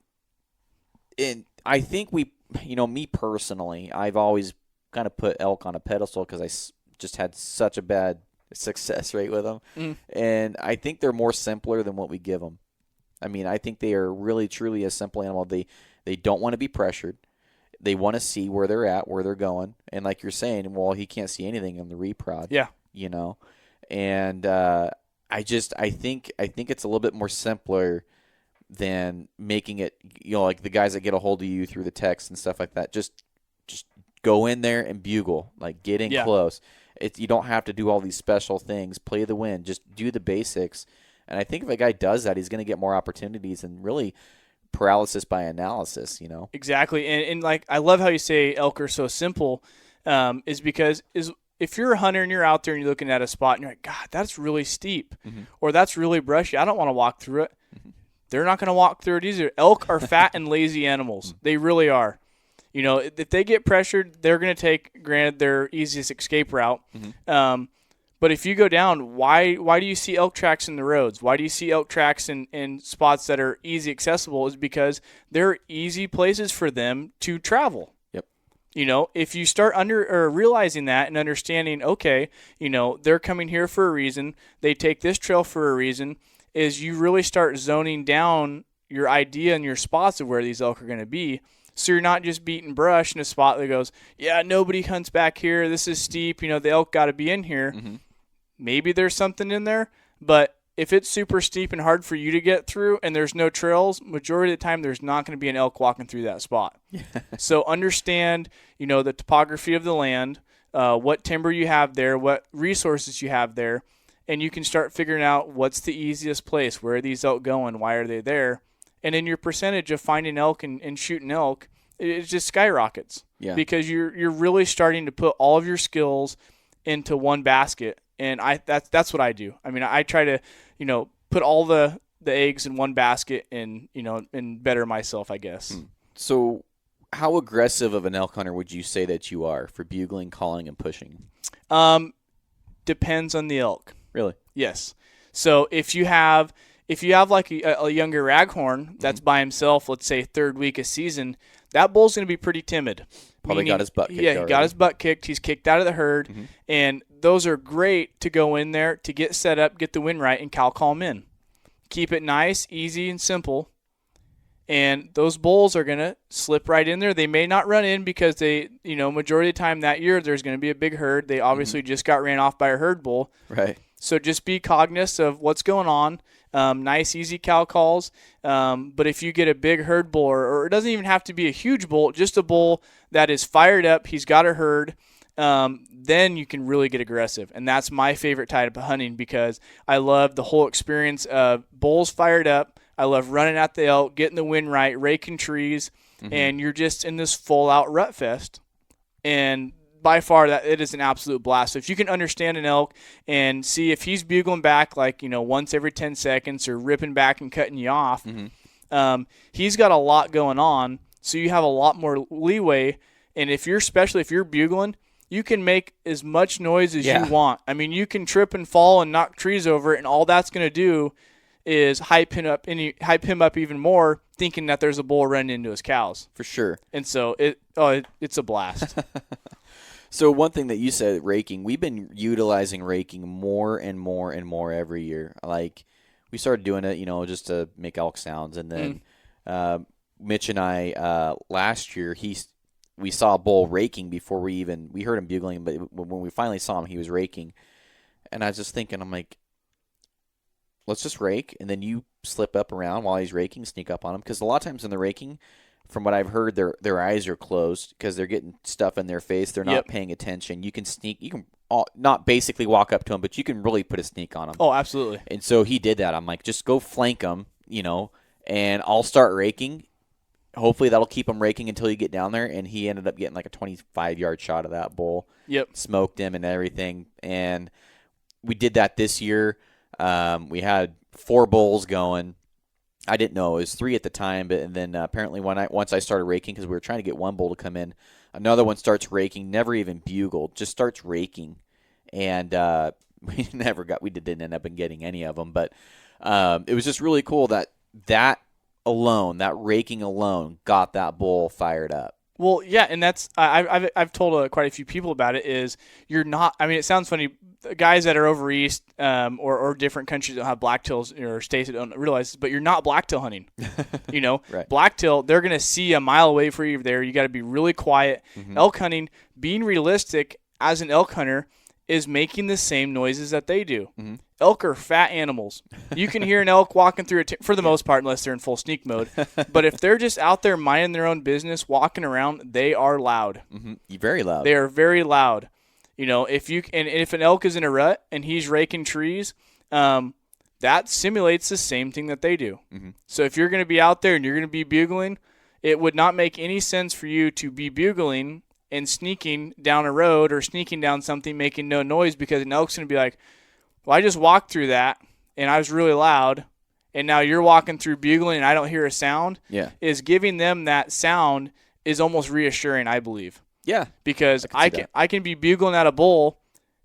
I think me personally, I've always kind of put elk on a pedestal because just had such a bad success rate with them. And I think they're more simpler than what we give them. I mean, I think they are really, truly a simple animal. They don't want to be pressured. They want to see where they're at, where they're going. And like you're saying, well, he can't see anything in the reprod. Yeah. And I think it's a little bit more simpler than making it, like the guys that get a hold of you through the text and stuff like that. Just go in there and bugle, like get in close. You don't have to do all these special things. Play the wind. Just do the basics. And I think if a guy does that, he's going to get more opportunities and really paralysis by analysis, Exactly. And like, I love how you say elk are so simple, is because if you're a hunter and you're out there and you're looking at a spot and you're like, God, that's really steep, or that's really brushy, I don't want to walk through it. They're not going to walk through it either. Elk are fat and lazy animals. They really are. If they get pressured, they're going to take, granted, their easiest escape route. But if you go down, why do you see elk tracks in the roads? Why do you see elk tracks in spots that are easy accessible? Is because they're easy places for them to travel. Yep. If you start realizing that and understanding, okay, they're coming here for a reason. They take this trail for a reason. Is you really start zoning down your idea and your spots of where these elk are going to be. So you're not just beating brush in a spot that goes, yeah, nobody hunts back here. This is steep. The elk got to be in here. Maybe there's something in there, but if it's super steep and hard for you to get through and there's no trails, majority of the time there's not going to be an elk walking through that spot. So understand, the topography of the land, what timber you have there, what resources you have there, and you can start figuring out what's the easiest place, where are these elk going, why are they there, and then your percentage of finding elk and shooting elk, it just skyrockets. Yeah. Because you're really starting to put all of your skills into one basket. And that's what I do. I mean, I try to, put all the eggs in one basket and, and better myself, I guess. So how aggressive of an elk hunter would you say that you are for bugling, calling, and pushing? Depends on the elk. Really? Yes. So if you have like a younger raghorn that's by himself, let's say third week of season, that bull's going to be pretty timid. Probably got his butt kicked. Yeah, he got his butt kicked. He's kicked out of the herd. And those are great to go in there, to get set up, get the wind right, and cow calm in. Keep it nice, easy, and simple. And those bulls are going to slip right in there. They may not run in because they, majority of the time that year there's going to be a big herd. They obviously just got ran off by a herd bull. Right. So just be cognizant of what's going on. Nice, easy cow calls. But if you get a big herd bull, or it doesn't even have to be a huge bull, just a bull that is fired up, he's got a herd, then you can really get aggressive. And that's my favorite type of hunting because I love the whole experience of bulls fired up. I love running at the elk, getting the wind right, raking trees, and you're just in this full-out rut fest. And by far, that it is an absolute blast. So if you can understand an elk and see if he's bugling back like, once every 10 seconds or ripping back and cutting you off, he's got a lot going on, so you have a lot more leeway. And especially if you're bugling, you can make as much noise as you want. I mean, you can trip and fall and knock trees over, and all that's going to do is hype him up even more, thinking that there's a bull running into his cows. For sure. And so it's a blast. So one thing that you said, raking, we've been utilizing raking more and more and more every year. Like we started doing it, just to make elk sounds. And then Mitch and I, last year, we saw a bull raking before we heard him bugling. But when we finally saw him, he was raking. And I was just thinking, I'm like, let's just rake. And then you slip up around while he's raking, sneak up on him. Because a lot of times in the raking, from what I've heard, their eyes are closed because they're getting stuff in their face. They're not paying attention. You can sneak. You can not basically walk up to him, but you can really put a sneak on him. Oh, absolutely. And so he did that. I'm like, just go flank him, and I'll start raking. Hopefully that'll keep him raking until you get down there. And he ended up getting like a 25-yard shot of that bull. Yep. Smoked him and everything. And we did that this year. We had 4 bulls going. I didn't know. It was 3 at the time, and then apparently once I started raking, because we were trying to get one bull to come in, another one starts raking, never even bugled, just starts raking. and we didn't end up in getting any of them, but it was just really cool that raking alone got that bull fired up. Well, yeah, and that's I've told quite a few people about it. Is you're not. I mean, it sounds funny. Guys that are over east or different countries that have blacktails or states that don't realize this, but you're not blacktail hunting. Right. Blacktail, they're gonna see a mile away from you there. You got to be really quiet. Mm-hmm. Elk hunting, being realistic as an elk hunter, is making the same noises that they do. Mm-hmm. Elk are fat animals. You can hear an elk walking through for the most part, unless they're in full sneak mode. But if they're just out there minding their own business, walking around, they are loud. Mm-hmm. Very loud. They are very loud. If an elk is in a rut and he's raking trees, that simulates the same thing that they do. Mm-hmm. So if you're going to be out there and you're going to be bugling, it would not make any sense for you to be bugling and sneaking down a road or sneaking down something making no noise, because an elk's going to be like, well, I just walked through that and I was really loud, and now you're walking through bugling and I don't hear a sound. Yeah. Is giving them that sound is almost reassuring, I believe. Yeah. Because I can be bugling at a bull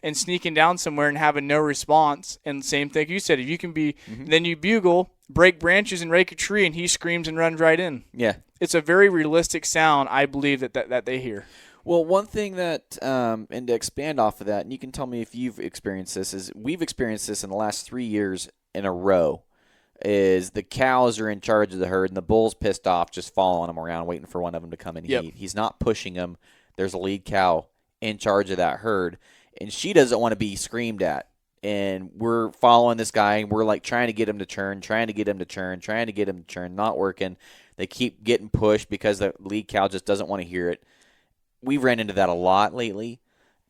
and sneaking down somewhere and having no response. And same thing you said, if you can be, then you bugle, break branches and rake a tree, and he screams and runs right in. Yeah. It's a very realistic sound, I believe, that they hear. Well, one thing that, and to expand off of that, and you can tell me if you've experienced this, is we've experienced this in the last 3 years in a row, is the cows are in charge of the herd, and the bull's pissed off just following them around, waiting for one of them to come and eat. He's not pushing them. There's a lead cow in charge of that herd, and she doesn't want to be screamed at. And we're following this guy, and we're like trying to get him to turn, not working. They keep getting pushed because the lead cow just doesn't want to hear it. We've ran into that a lot lately,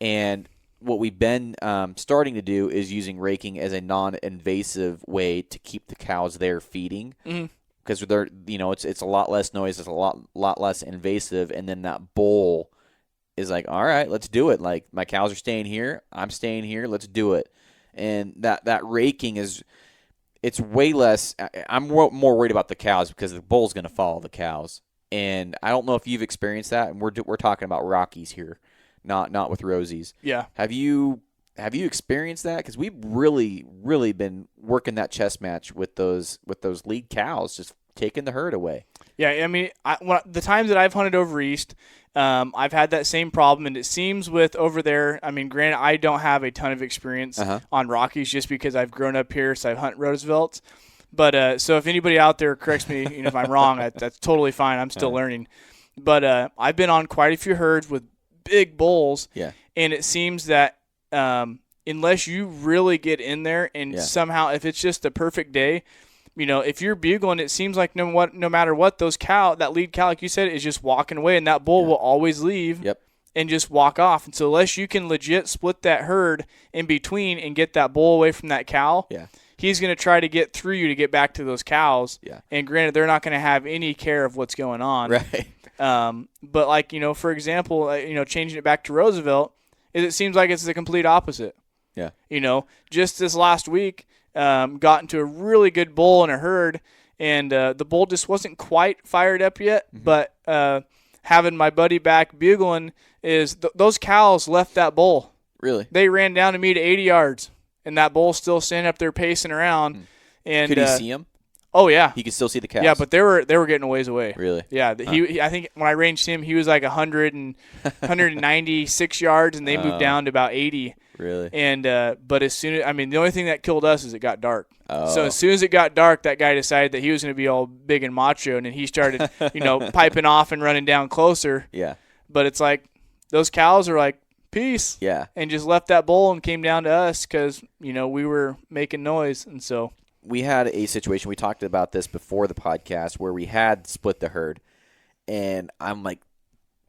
and what we've been starting to do is using raking as a non-invasive way to keep the cows there feeding, because they're, it's a lot less noise, it's a lot less invasive, and then that bull is like, all right, let's do it. Like, my cows are staying here, I'm staying here, let's do it. And that raking it's way less. I'm more worried about the cows because the bull's going to follow the cows. And I don't know if you've experienced that, and we're talking about Rockies here, not with Rosies. Yeah. Have you experienced that? Because we've really been working that chess match with those lead cows, just taking the herd away. Yeah, I mean, the times that I've hunted over east, I've had that same problem, and it seems with over there. I mean, granted, I don't have a ton of experience on Rockies just because I've grown up here, so I've hunted Roosevelts. But so if anybody out there corrects me, if I'm wrong, that's totally fine. I'm still learning. But I've been on quite a few herds with big bulls, and it seems that unless you really get in there and somehow, if it's just a perfect day, if you're bugling, it seems like no matter what, that lead cow, like you said, is just walking away, and that bull will always leave and just walk off. And so unless you can legit split that herd in between and get that bull away from that cow, he's going to try to get through you to get back to those cows. Yeah. And granted, they're not going to have any care of what's going on. Right. But like, for example, changing it back to Roosevelt, it seems like it's the complete opposite. Yeah. Just this last week, got into a really good bull in a herd, and the bull just wasn't quite fired up yet. But having my buddy back bugling is those cows left that bull. Really? They ran down to me to 80 yards. And that bull's still standing up there pacing around. And could he see him? Oh yeah, he could still see the cows. Yeah, but they were getting a ways away. Really? Yeah. He I think when I ranged him, he was like 196 yards, and they moved down to about 80. Really? And but the only thing that killed us is it got dark. Oh. So as soon as it got dark, that guy decided that he was going to be all big and macho, and then he started piping off and running down closer. Yeah. But it's like those cows are like, peace. Yeah. And just left that bull and came down to us because, we were making noise. And so we had a situation, we talked about this before the podcast, where we had split the herd, and I'm like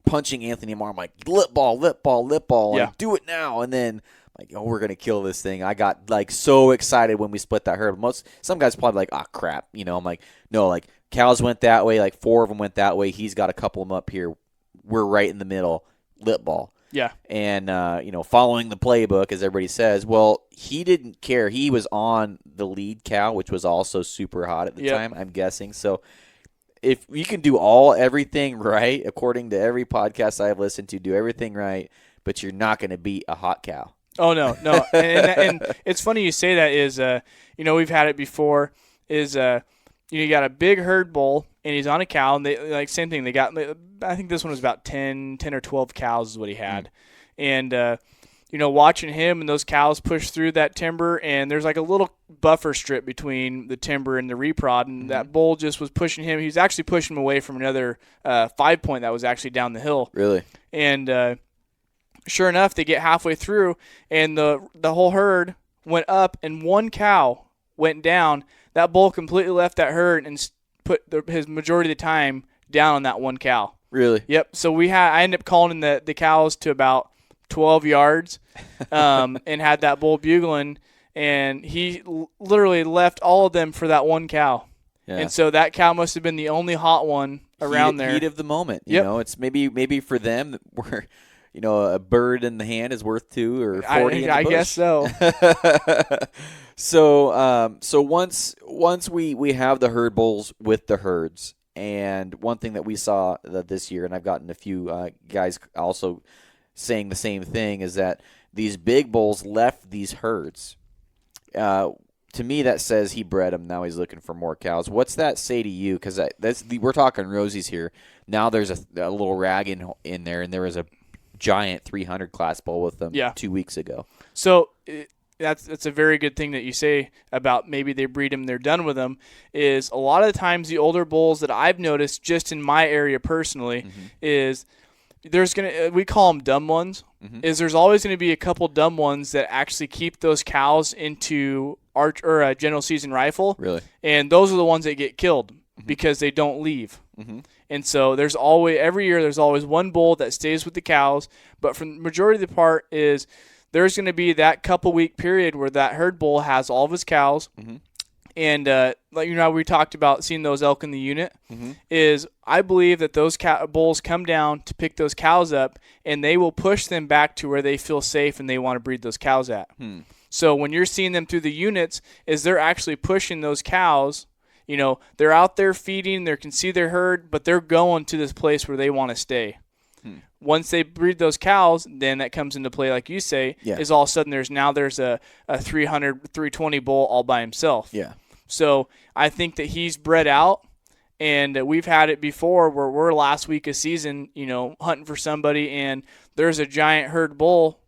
punching Anthony Marr. I'm like, lip ball. Like, do it now. And then like, oh, we're going to kill this thing. I got like so excited when we split that herd. Some guys probably like, oh crap. I'm like, no, like cows went that way. Like 4 of them went that way. He's got a couple of them up here. We're right in the middle. Lip ball. Yeah. And, following the playbook, as everybody says, well, he didn't care. He was on the lead cow, which was also super hot at the time, I'm guessing. So if you can do everything right, according to every podcast I've listened to, do everything right, but you're not going to beat a hot cow. Oh, no. And it's funny you say that is, we've had it before, is, you got a big herd bull, and he's on a cow, and they like same thing. They got, I think this one was about 10 or 12 cows is what he had. And, watching him and those cows push through that timber, and there's like a little buffer strip between the timber and the reprod, and that bull just was pushing him. He was actually pushing him away from another 5-point that was actually down the hill. Really? And sure enough, they get halfway through, and the whole herd went up, and one cow went down. That bull completely left that herd and put his majority of the time down on that one cow. Really? Yep. So I ended up calling in the cows to about 12 yards and had that bull bugling, and he literally left all of them for that one cow. Yeah. And so that cow must have been the only hot one around there. Heat of the moment. You know, it's maybe for them where, a bird in the hand is worth 2 or 40 in the bush. I guess so. So once we have the herd bulls with the herds, and one thing that we saw this year, and I've gotten a few guys also saying the same thing, is that these big bulls left these herds. To me, that says he bred them. Now he's looking for more cows. What's that say to you? Because we're talking Rosies here. Now there's a little rag in there, and there was a giant 300 class bull with them 2 weeks ago. So that's a very good thing that you say about maybe they breed them, they're done with them, is a lot of the times the older bulls that I've noticed just in my area personally is we call them dumb ones, is there's always going to be a couple dumb ones that actually keep those cows into a general season rifle. Really? And those are the ones that get killed because they don't leave. And so every year there's always one bull that stays with the cows, but for the majority of the part is there's going to be that couple week period where that herd bull has all of his cows. And we talked about seeing those elk in the unit, is I believe that those bulls come down to pick those cows up, and they will push them back to where they feel safe and they want to breed those cows at. So when you're seeing them through the units, is they're actually pushing those cows. They're out there feeding, they can see their herd, but they're going to this place where they want to stay. Once they breed those cows, then that comes into play, like you say, is all of a sudden there's a 300, 320 bull all by himself. Yeah. So I think that he's bred out, and we've had it before where we're last week of season, hunting for somebody, and there's a giant herd bull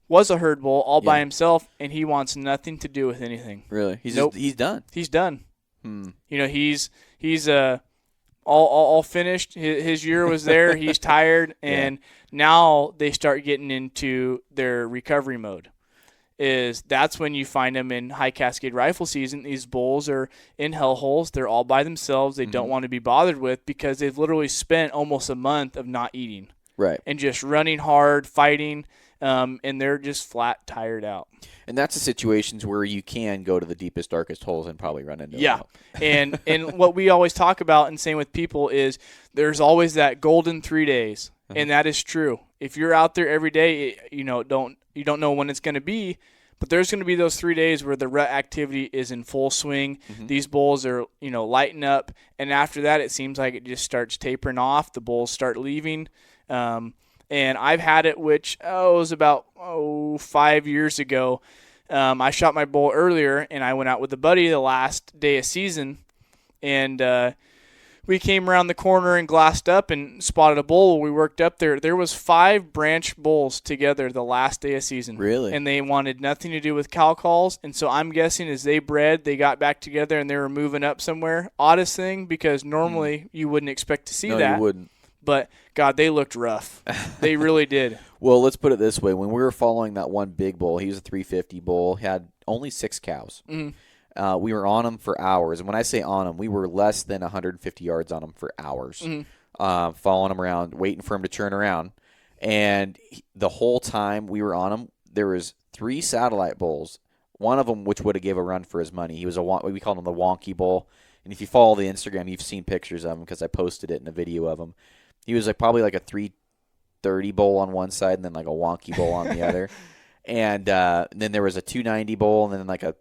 all by himself, and he wants nothing to do with anything. Really? He's done. He's done. He's all finished. His year was there. He's tired, and now they start getting into their recovery mode. That's when you find them in high cascade rifle season. These bulls are in hellholes. They're all by themselves. They don't want to be bothered with because they've literally spent almost a month of not eating. Right. And just running hard, fighting, and they're just flat tired out. And that's the situations where you can go to the deepest, darkest holes and probably run into them. and what we always talk about and say with people is there's always that golden 3 days, and that is true. If you're out there every day, you don't know when it's going to be, but there's going to be those 3 days where the rut activity is in full swing. These bulls are lighting up, and after that it seems like it just starts tapering off. The bulls start leaving. And I've had it, which it was about 5 years ago. I shot my bull earlier, and I went out with a buddy the last day of season, and we came around the corner and glassed up and spotted a bull. We worked up there. There was 5 branch bulls together the last day of season. Really? And they wanted nothing to do with cow calls, and so I'm guessing as they bred, they got back together and they were moving up somewhere. Oddest thing, because normally you wouldn't expect to see that. No, you wouldn't. But, God, they looked rough. They really did. Well, let's put it this way. When we were following that one big bull, he was a 350 bull, had only 6 cows. We were on him for hours. And when I say on him, we were less than 150 yards on him for hours, following him around, waiting for him to turn around. And the whole time we were on him, there was 3 satellite bulls, one of them which would have gave a run for his money. He was we called him the wonky bull. And if you follow the Instagram, you've seen pictures of him because I posted it in a video of him. He was probably like a 330 bull on one side and then like a wonky bull on the other. And then there was a 290 bull and then like a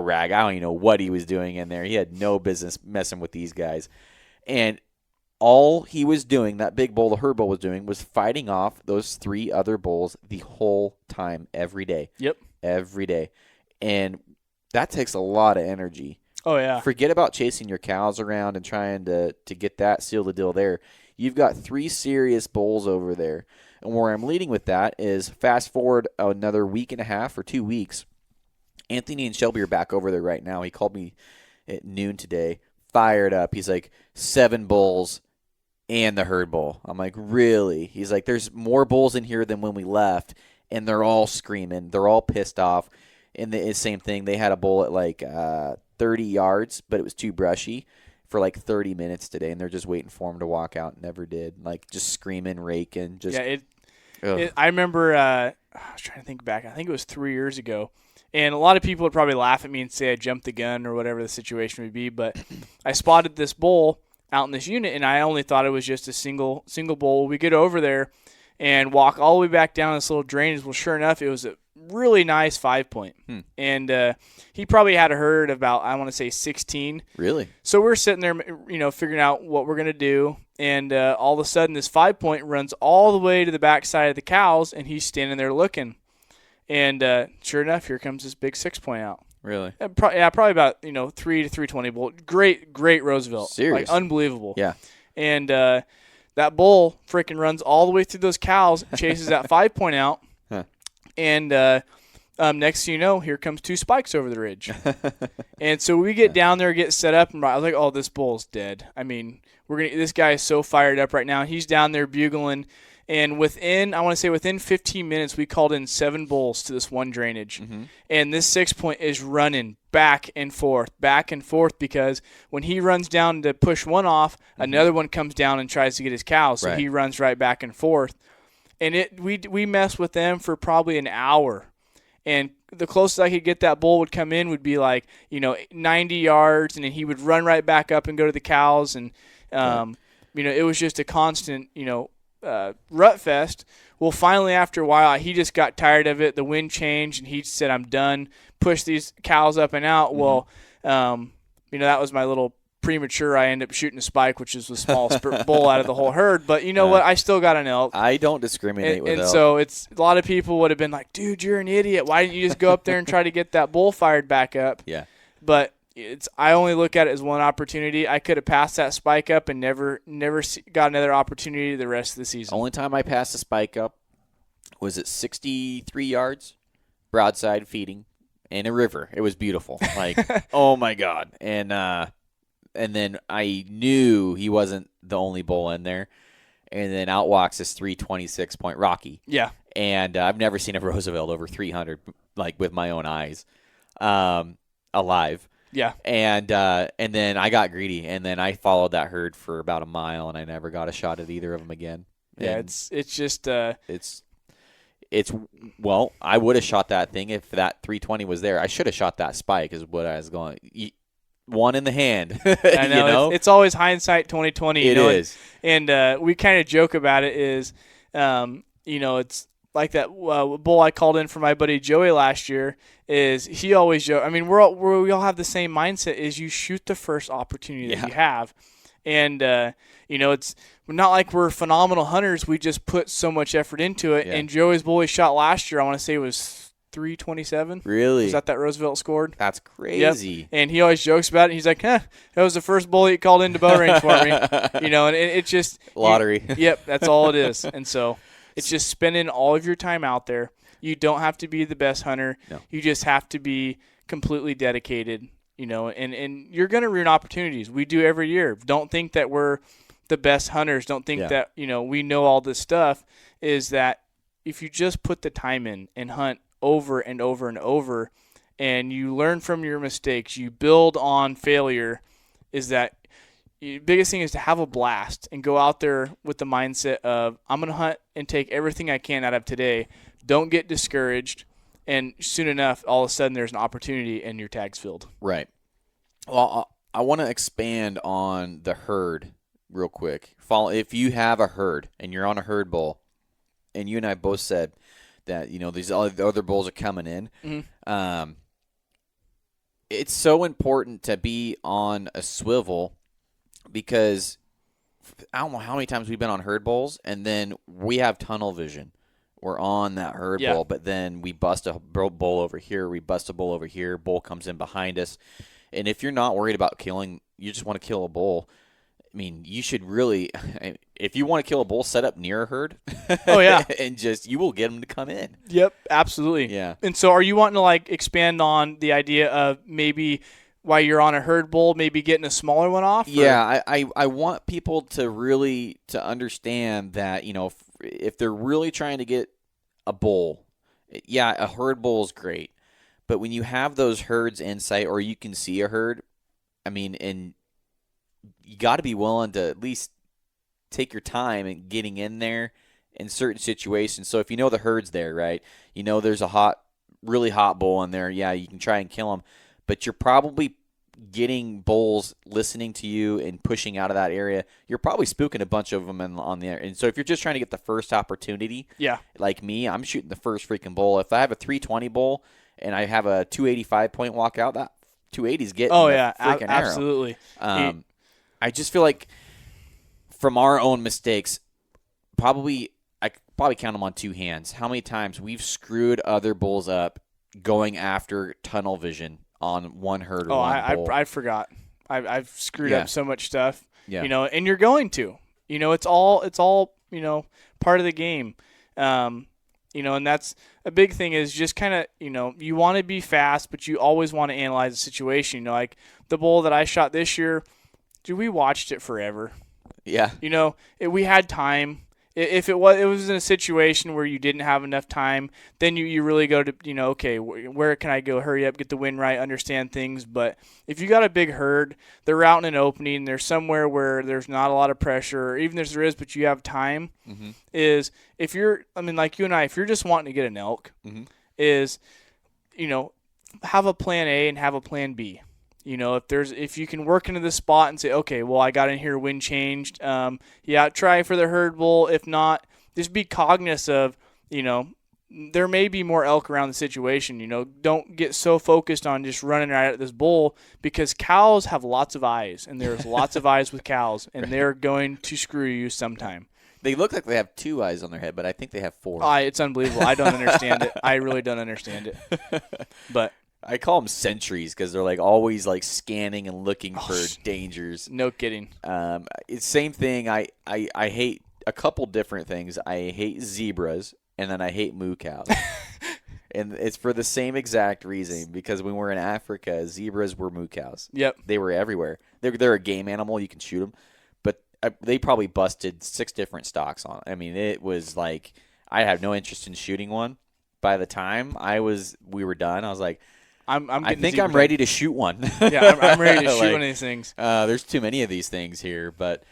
rag. I don't even know what he was doing in there. He had no business messing with these guys. And all he was doing, that big bull, the herd bull was doing, was fighting off those 3 other bulls the whole time, every day. Yep. Every day. And that takes a lot of energy. Oh, yeah. Forget about chasing your cows around and trying to get that, seal the deal there. You've got 3 serious bulls over there. And where I'm leading with that is fast forward another week and a half or 2 weeks. Anthony and Shelby are back over there right now. He called me at noon today, fired up. He's like, 7 bulls and the herd bull. I'm like, really? He's like, there's more bulls in here than when we left, and they're all screaming. They're all pissed off. And the same thing, they had a bull at like 30 yards, but it was too brushy for like 30 minutes today, and they're just waiting for him to walk out. And never did. Like, just screaming, raking. Just I remember, I was trying to think back. I think it was 3 years ago. And a lot of people would probably laugh at me and say I jumped the gun or whatever the situation would be. But I spotted this bull out in this unit, and I only thought it was just a single bull. We get over there and walk all the way back down this little drainage. Well, sure enough, it was a really nice 5-point. And he probably had a herd of about, I want to say, 16. Really? So we're sitting there, figuring out what we're going to do. And all of a sudden, this 5-point runs all the way to the backside of the cows, and he's standing there looking. And sure enough, here comes this big 6-point out. Really? Probably about 3 to 320 bull. Great Roosevelt. Serious? Like, unbelievable. Yeah. And that bull freaking runs all the way through those cows, chases that 5-point out, and next thing you know, here comes 2 spikes over the ridge. And so we get down there, get set up, and I was like, "Oh, this bull's dead." I mean, this guy is so fired up right now. He's down there bugling. And within 15 minutes, we called in 7 bulls to this one drainage. Mm-hmm. And this 6-point is running back and forth, because when he runs down to push one off, another one comes down and tries to get his cows. So he runs right back and forth. And we messed with them for probably an hour. And the closest I could get that bull would come in would be like, 90 yards, and then he would run right back up and go to the cows. And, it was just a constant, rut fest. Well, finally, after a while, he just got tired of it. The wind changed, and he said, "I'm done." Push these cows up and out. Well, that was my little premature. I ended up shooting a spike, which is the smallest bull out of the whole herd. But you know what? I still got an elk. I don't discriminate with elk. And so it's a lot of people would have been like, "Dude, you're an idiot. Why didn't you just go up there and try to get that bull fired back up?" Yeah. But I only look at it as one opportunity. I could have passed that spike up and never got another opportunity the rest of the season. Only time I passed the spike up was at 63 yards, broadside feeding in a river. It was beautiful. Like, oh my God. And then I knew he wasn't the only bull in there. And then out walks this 326-point Rocky. Yeah. And I've never seen a Roosevelt over 300, like with my own eyes, alive. Yeah. And then I got greedy, and then I followed that herd for about a mile, and I never got a shot at either of them again. Yeah, and it's just well, I would have shot that thing if that 320 was there. I should have shot that spike is what I was going. One in the hand. I know. It's always hindsight 2020. It is. And we kind of joke about it is, it's like that bull I called in for my buddy Joey last year. Is he always joke? I mean, we all have the same mindset. Is you shoot the first opportunity that you have, and it's not like we're phenomenal hunters. We just put so much effort into it. Yeah. And Joey's bull he shot last year, I want to say it was 327. Really? Was that Roosevelt scored? That's crazy. Yep. And he always jokes about it. He's like, that was the first bull he called into bow range for me. And it's just lottery. Yep, that's all it is. And so it's just spending all of your time out there. You don't have to be the best hunter. No. You just have to be completely dedicated, and you're going to ruin opportunities. We do every year. Don't think that we're the best hunters. Don't think that, we know all this stuff. Is that if you just put the time in and hunt over and over and over, and you learn from your mistakes, you build on failure, is that the biggest thing is to have a blast and go out there with the mindset of, I'm going to hunt and take everything I can out of today. Don't get discouraged, and soon enough, all of a sudden, there's an opportunity and your tag's filled. Right. Well, I want to expand on the herd real quick. If you have a herd and you're on a herd bull, and you and I both said that these other bulls are coming in, mm-hmm. It's so important to be on a swivel because I don't know how many times we've been on herd bulls, and then we have tunnel vision. We're on that herd bull, but then we bust a bull over here. We bust a bull over here. Bull comes in behind us. And if you're not worried about killing, you just want to kill a bull, I mean, you should really, if you want to kill a bull, set up near a herd. Oh, yeah. And you will get them to come in. Yep, absolutely. Yeah. And so are you wanting to, like, expand on the idea of maybe while you're on a herd bull, maybe getting a smaller one off? Or? Yeah, I want people to really to understand that, if they're really trying to get a bull, yeah, a herd bull is great. But when you have those herds in sight or you can see a herd, I mean, and you got to be willing to at least take your time in getting in there in certain situations. So if you know the herd's there, right, there's a really hot bull in there, yeah, you can try and kill them. But you're probably getting bulls listening to you and pushing out of that area. You're probably spooking a bunch of them on the air. And so if you're just trying to get the first opportunity, like me, I'm shooting the first freaking bull. If I have a 320 bull and I have a 285 point walkout, that 280 is getting freaking arrow. Absolutely. I just feel like from our own mistakes, I could probably count them on two hands. How many times we've screwed other bulls up going after tunnel vision on one herd or one bull. I forgot. I've screwed up so much stuff. Yeah. And you're going to. It's all part of the game. And that's a big thing is just kind of, you want to be fast, but you always want to analyze the situation. Like the bull that I shot this year, dude, we watched it forever. Yeah. We had time. If it was in a situation where you didn't have enough time, then you really go to, okay, where can I go? Hurry up, get the wind right, understand things. But if you got a big herd, they're out in an opening, there's somewhere where there's not a lot of pressure, or even if there is, but you have time, is if you're, like you and I, if you're just wanting to get an elk, is, have a plan A and have a plan B. If you can work into the spot and say, okay, well, I got in here, wind changed. Try for the herd bull. If not, just be cognizant of, there may be more elk around the situation. Don't get so focused on just running right at this bull because cows have lots of eyes, and there's lots of eyes with cows, and they're going to screw you sometime. They look like they have 2 eyes on their head, but I think they have 4. It's unbelievable. I don't understand it. I really don't understand it. But I call them sentries because they're like always like scanning and looking for dangers. No kidding. It's same thing. I hate a couple different things. I hate zebras and then I hate moo cows. And it's for the same exact reason because when we're in Africa, zebras were moo cows. Yep. They were everywhere. They're a game animal. You can shoot them. But they probably busted 6 different stocks on it. It was like I had no interest in shooting one. By the time we were done, I was like, I think I'm ready to shoot one. Yeah, I'm ready to shoot one of these things. There's too many of these things here, but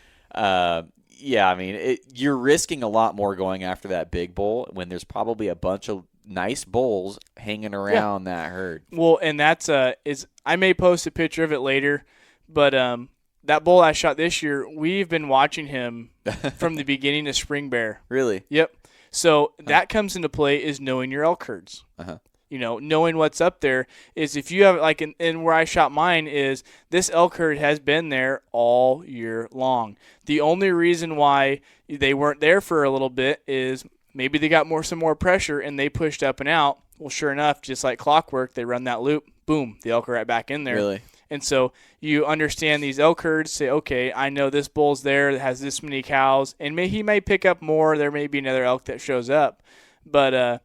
you're risking a lot more going after that big bull when there's probably a bunch of nice bulls hanging around that herd. Well, and that's I may post a picture of it later, but that bull I shot this year, we've been watching him from the beginning of spring bear. Really? Yep. So that comes into play is knowing your elk herds. Knowing what's up there is if you have like in where I shot mine is this elk herd has been there all year long. The only reason why they weren't there for a little bit is maybe they got some more pressure and they pushed up and out. Well, sure enough, just like clockwork, they run that loop, boom, the elk are right back in there. Really? And so you understand these elk herds, say, okay, I know this bull's there that has this many cows, and he may pick up more. There may be another elk that shows up. But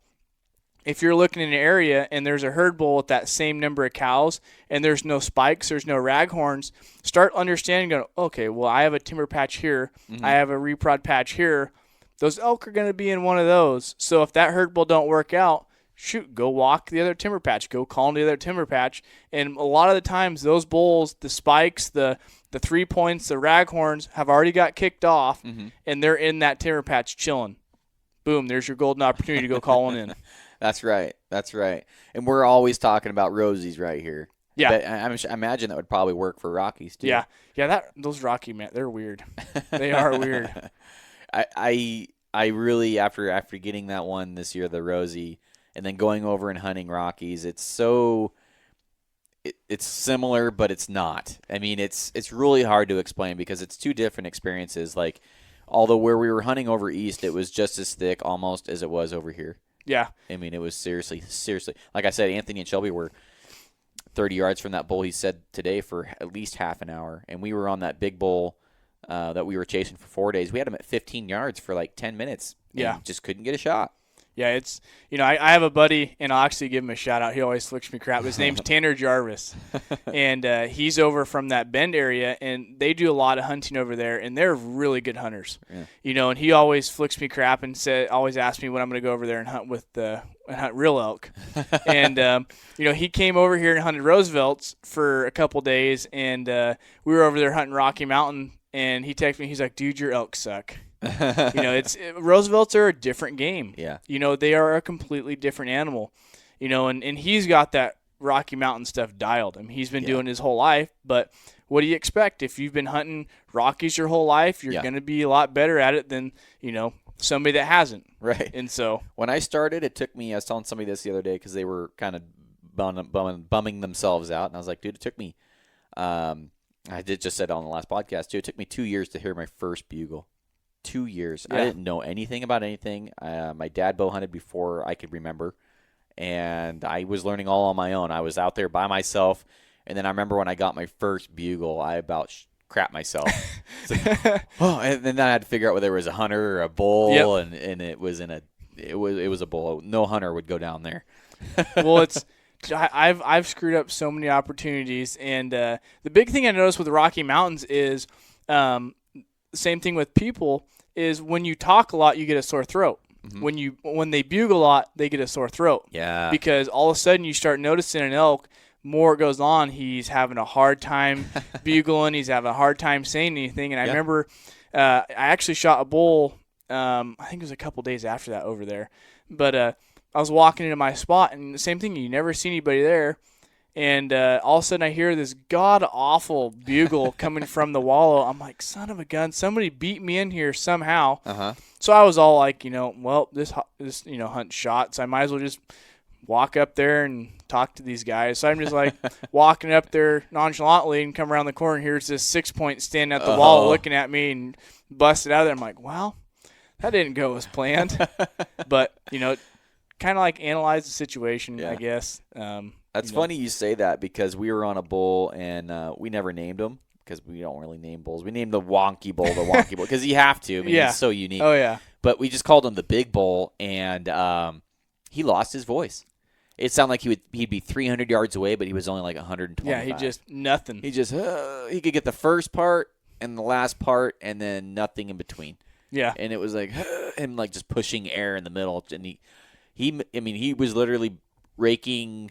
if you're looking in an area and there's a herd bull with that same number of cows and there's no spikes, there's no raghorns, start understanding, going, okay, well, I have a timber patch here. I have a reprod patch here. Those elk are going to be in one of those. So if that herd bull don't work out, shoot, go walk the other timber patch. Go call in the other timber patch. And a lot of the times those bulls, the spikes, the 3 points, the raghorns have already got kicked off, and they're in that timber patch chilling. Boom, there's your golden opportunity to go call one in. That's right. And we're always talking about Rosies right here. Yeah. But I imagine that would probably work for Rockies too. Yeah. Those Rocky, man, they're weird. They are weird. I really, after getting that one this year, the Rosie, and then going over and hunting Rockies, it's so it's similar, but it's not. I mean, it's really hard to explain because it's two different experiences. Like, although where we were hunting over east, it was just as thick almost as it was over here. Yeah. I mean, it was seriously. Like I said, Anthony and Shelby were 30 yards from that bull, he said today, for at least half an hour. And we were on that big bull that we were chasing for 4 days. We had him at 15 yards for like 10 minutes. Yeah. Just couldn't get a shot. Yeah, it's, I have a buddy, and I'll actually give him a shout-out. He always flicks me crap. His name's Tanner Jarvis, and he's over from that Bend area, and they do a lot of hunting over there, and they're really good hunters. Yeah. And he always flicks me crap and always asks me when I'm going to go over there and hunt real elk. And, he came over here and hunted Roosevelt's for a couple days, and we were over there hunting Rocky Mountain, and he texted me. He's like, dude, your elk suck. Roosevelt's are a different game. Yeah. They are a completely different animal. And he's got that Rocky Mountain stuff dialed. I mean, he's been doing his whole life, but what do you expect? If you've been hunting Rockies your whole life, you're going to be a lot better at it than, somebody that hasn't. Right. And so when I started, it took me, I was telling somebody this the other day because they were kind of bumming themselves out. And I was like, dude, it took me, I did just said on the last podcast too, it took me 2 years to hear my first bugle. 2 years. Yeah. I didn't know anything about anything. My dad bow hunted before I could remember, and I was learning all on my own. I was out there by myself, and then I remember when I got my first bugle, I about crap myself. And then I had to figure out whether it was a hunter or a bull, and it was it was a bull. No hunter would go down there. Well, I've screwed up so many opportunities, and the big thing I noticed with the Rocky Mountains is same thing with people is when you talk a lot, you get a sore throat. Mm-hmm. When they bugle a lot, they get a sore throat. Yeah. Because all of a sudden you start noticing an elk, more it goes on, he's having a hard time bugling. He's having a hard time saying anything. And I remember I actually shot a bull, I think it was a couple days after that over there. But I was walking into my spot, and the same thing, you never see anybody there. And all of a sudden I hear this god-awful bugle coming from the wallow. I'm like, son of a gun, somebody beat me in here somehow. Uh-huh. So I was all like, well, this hunt's shot, so I might as well just walk up there and talk to these guys. So I'm just like walking up there nonchalantly and come around the corner, and here's this 6-point standing at the wall looking at me and busted out of there. I'm like, well, that didn't go as planned. But, kind of like analyze the situation, I guess. That's funny you say that because we were on a bull and we never named him because we don't really name bulls. We named the wonky bull because you have to. I mean, he's so unique. Oh, yeah. But we just called him the big bull, and he lost his voice. It sounded like he'd be 300 yards away, but he was only like 125. Yeah, he just nothing. He just he could get the first part and the last part and then nothing in between. Yeah. And it was like him like just pushing air in the middle, and he was literally raking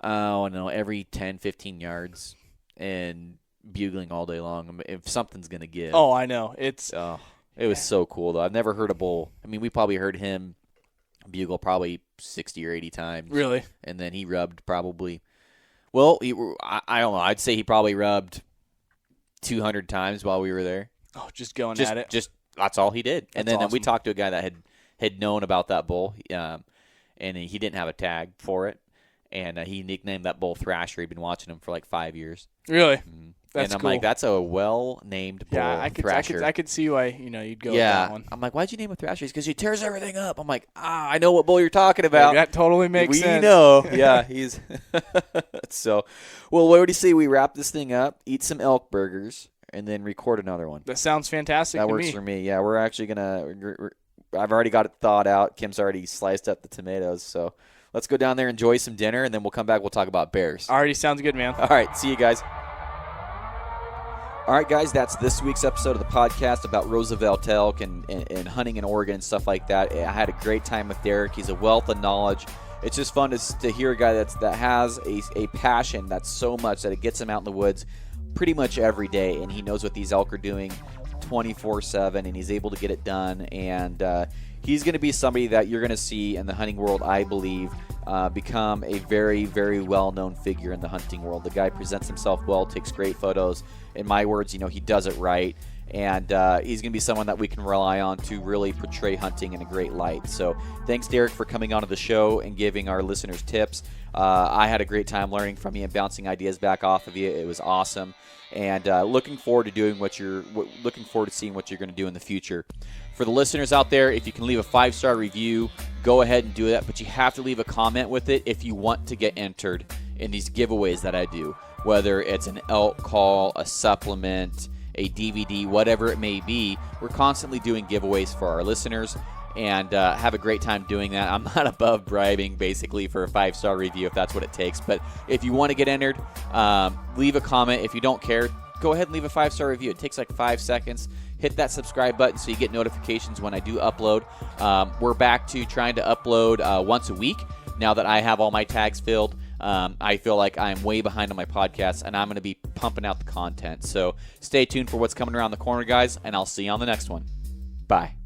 every 10, 15 yards and bugling all day long. If something's going to give. Oh, I know. It was so cool, though. I've never heard a bull. I mean, we probably heard him bugle probably 60 or 80 times. Really? And then he rubbed probably, I don't know. I'd say he probably rubbed 200 times while we were there. Oh, just going at it. Just that's all he did. And then awesome. we talked to a guy that had known about that bull, and he didn't have a tag for it. And he nicknamed that bull Thrasher. He'd been watching him for like 5 years. Really? Mm-hmm. That's and I'm cool. like, that's a well-named bull, Thrasher. I could see why you'd go with that one. I'm like, why'd you name him Thrasher? Because he tears everything up. I'm like, I know what bull you're talking about. That totally makes sense. We know. Yeah, he's so. Well, what would you say we wrap this thing up, eat some elk burgers, and then record another one? That sounds fantastic. That works for me. Yeah, we're actually gonna. I've already got it thawed out. Kim's already sliced up the tomatoes, so. Let's go down there, enjoy some dinner, and then we'll come back. We'll talk about bears. Already sounds good, man. All right, see you guys. All right, guys, that's this week's episode of the podcast about Roosevelt Elk and hunting in Oregon and stuff like that. I had a great time with Derek. He's a wealth of knowledge. It's just fun to hear a guy that has a passion that's so much that it gets him out in the woods pretty much every day, and he knows what these elk are doing 24/7, and he's able to get it done. And he's going to be somebody that you're going to see in the hunting world, I believe, become a very, very well-known figure in the hunting world. The guy presents himself well, takes great photos. In my words, he does it right. And he's going to be someone that we can rely on to really portray hunting in a great light. So thanks, Derek, for coming onto the show and giving our listeners tips. I had a great time learning from you and bouncing ideas back off of you. It was awesome. And looking forward to seeing what you're going to do in the future. For the listeners out there, if you can leave a 5-star review, go ahead and do that. But you have to leave a comment with it if you want to get entered in these giveaways that I do. Whether it's an elk call, a supplement, a DVD, whatever it may be, we're constantly doing giveaways for our listeners, and have a great time doing that. I'm not above bribing, basically, for a 5-star review if that's what it takes. But if you want to get entered, leave a comment. If you don't care, go ahead and leave a 5-star review. It takes like 5 seconds. Hit that subscribe button so you get notifications when I do upload. We're back to trying to upload once a week now that I have all my tags filled. I feel like I'm way behind on my podcast, and I'm going to be pumping out the content. So stay tuned for what's coming around the corner, guys, and I'll see you on the next one. Bye.